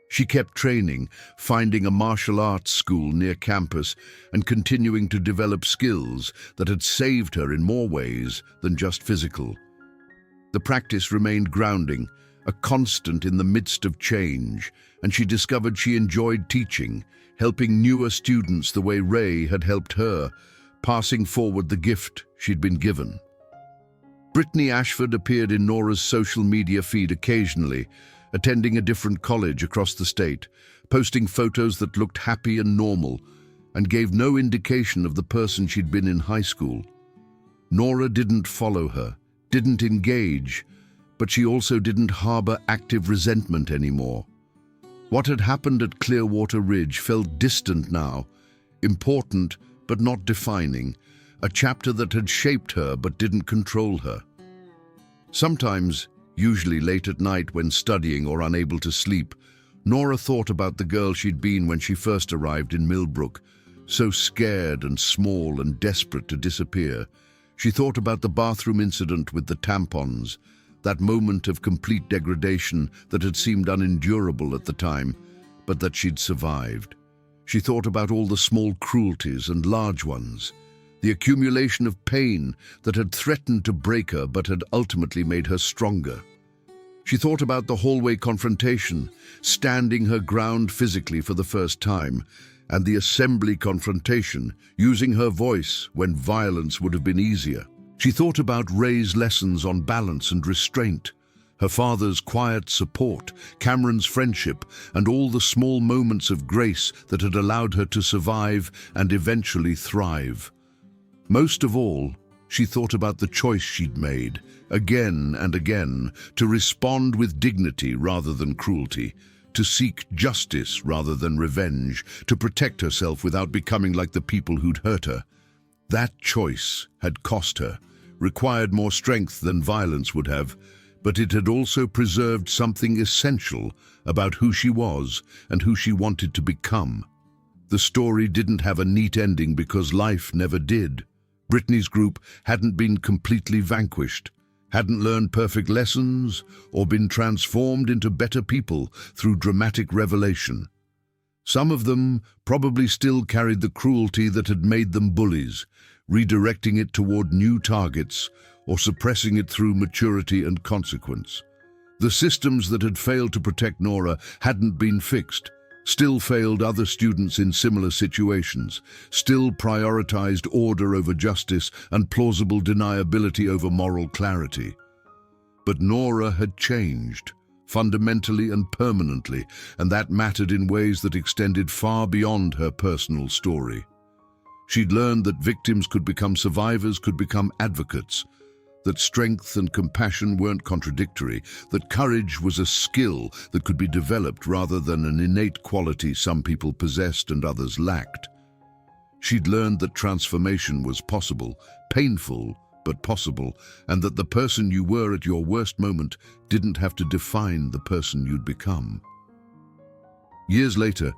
Speaker 1: She kept training, finding a martial arts school near campus and continuing to develop skills that had saved her in more ways than just physical. The practice remained grounding, a constant in the midst of change, and she discovered she enjoyed teaching, helping newer students the way Ray had helped her, passing forward the gift she'd been given. Brittany Ashford appeared in Nora's social media feed occasionally, attending a different college across the state, posting photos that looked happy and normal, and gave no indication of the person she'd been in high school. Nora didn't follow her, didn't engage, but she also didn't harbor active resentment anymore. What had happened at Clearwater Ridge felt distant now, important but not defining, a chapter that had shaped her but didn't control her. Sometimes, usually late at night when studying or unable to sleep, Nora thought about the girl she'd been when she first arrived in Millbrook, so scared and small and desperate to disappear. She thought about the bathroom incident with the tampons, that moment of complete degradation that had seemed unendurable at the time, but that she'd survived. She thought about all the small cruelties and large ones, the accumulation of pain that had threatened to break her but had ultimately made her stronger. She thought about the hallway confrontation, standing her ground physically for the first time, and the assembly confrontation, using her voice when violence would have been easier. She thought about Ray's lessons on balance and restraint, her father's quiet support, Cameron's friendship, and all the small moments of grace that had allowed her to survive and eventually thrive. Most of all, she thought about the choice she'd made, again and again, to respond with dignity rather than cruelty, to seek justice rather than revenge, to protect herself without becoming like the people who'd hurt her. That choice had cost her, required more strength than violence would have, But it had also preserved something essential about who she was and who she wanted to become. The story didn't have a neat ending because life never did. Brittany's group hadn't been completely vanquished, hadn't learned perfect lessons, or been transformed into better people through dramatic revelation. Some of them probably still carried the cruelty that had made them bullies, redirecting it toward new targets or suppressing it through maturity and consequence. The systems that had failed to protect Nora hadn't been fixed, still failed other students in similar situations, still prioritized order over justice and plausible deniability over moral clarity. But Nora had changed, fundamentally and permanently, and that mattered in ways that extended far beyond her personal story. She'd learned that victims could become survivors, could become advocates, that strength and compassion weren't contradictory, that courage was a skill that could be developed rather than an innate quality some people possessed and others lacked. She'd learned that transformation was possible, painful but possible, and that the person you were at your worst moment didn't have to define the person you'd become. Years later,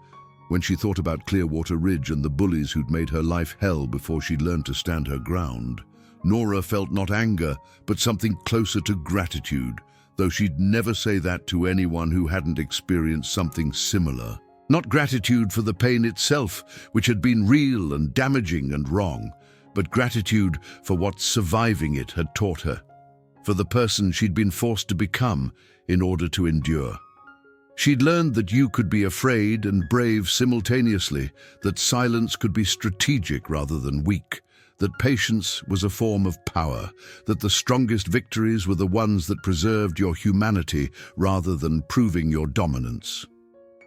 Speaker 1: when she thought about Clearwater Ridge and the bullies who'd made her life hell before she'd learned to stand her ground, Nora felt not anger, but something closer to gratitude, though she'd never say that to anyone who hadn't experienced something similar. Not gratitude for the pain itself, which had been real and damaging and wrong, but gratitude for what surviving it had taught her, for the person she'd been forced to become in order to endure. She'd learned that you could be afraid and brave simultaneously, that silence could be strategic rather than weak, that patience was a form of power, that the strongest victories were the ones that preserved your humanity rather than proving your dominance.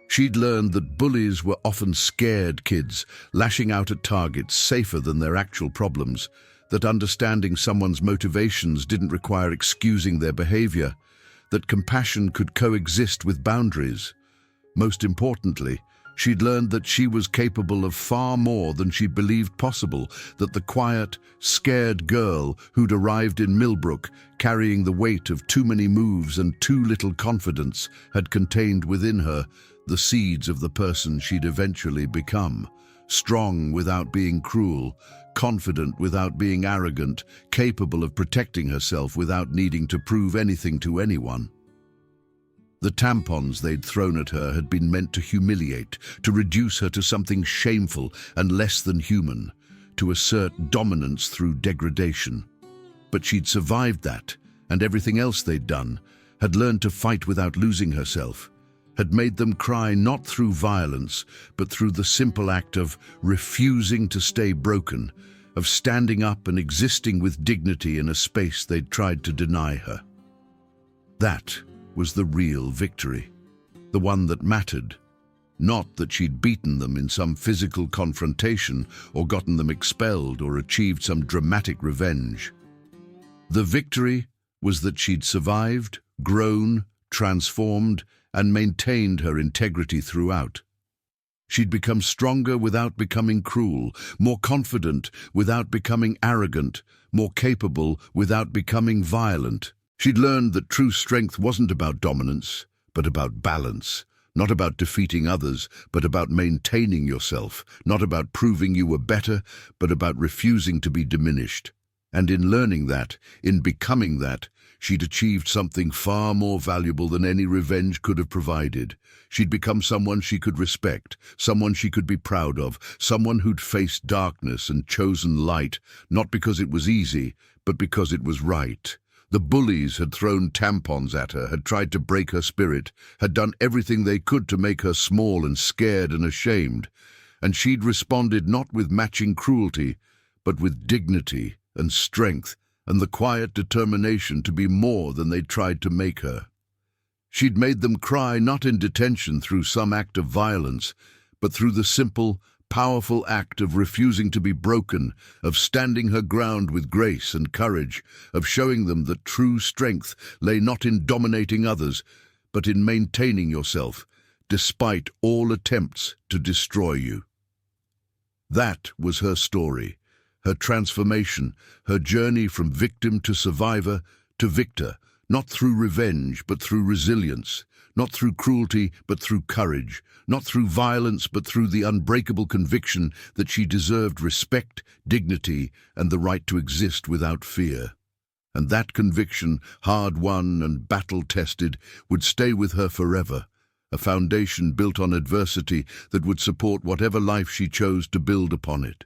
Speaker 1: She'd learned that bullies were often scared kids, lashing out at targets safer than their actual problems, that understanding someone's motivations didn't require excusing their behavior, that compassion could coexist with boundaries. Most importantly, she'd learned that she was capable of far more than she believed possible, that the quiet, scared girl who'd arrived in Millbrook carrying the weight of too many moves and too little confidence had contained within her the seeds of the person she'd eventually become. Strong without being cruel, confident without being arrogant, capable of protecting herself without needing to prove anything to anyone. The tampons they'd thrown at her had been meant to humiliate, to reduce her to something shameful and less than human, to assert dominance through degradation. But she'd survived that, and everything else they'd done, had learned to fight without losing herself, had made them cry not through violence, but through the simple act of refusing to stay broken, of standing up and existing with dignity in a space they'd tried to deny her. That was the real victory, the one that mattered, not that she'd beaten them in some physical confrontation or gotten them expelled or achieved some dramatic revenge. The victory was that she'd survived, grown, transformed, and maintained her integrity throughout. She'd become stronger without becoming cruel, more confident without becoming arrogant, more capable without becoming violent. She'd learned that true strength wasn't about dominance, but about balance, not about defeating others, but about maintaining yourself, not about proving you were better, but about refusing to be diminished. And in learning that, in becoming that, she'd achieved something far more valuable than any revenge could have provided. She'd become someone she could respect, someone she could be proud of, someone who'd faced darkness and chosen light, not because it was easy, but because it was right. The bullies had thrown tampons at her, had tried to break her spirit, had done everything they could to make her small and scared and ashamed. And she'd responded not with matching cruelty, but with dignity and strength and the quiet determination to be more than they'd tried to make her. She'd made them cry not in detention through some act of violence, but through the simple, powerful act of refusing to be broken, of standing her ground with grace and courage, of showing them that true strength lay not in dominating others, but in maintaining yourself, despite all attempts to destroy you. That was her story, her transformation, her journey from victim to survivor to victor, not through revenge, but through resilience, not through cruelty, but through courage, not through violence, but through the unbreakable conviction that she deserved respect, dignity, and the right to exist without fear. And that conviction, hard-won and battle-tested, would stay with her forever, a foundation built on adversity that would support whatever life she chose to build upon it.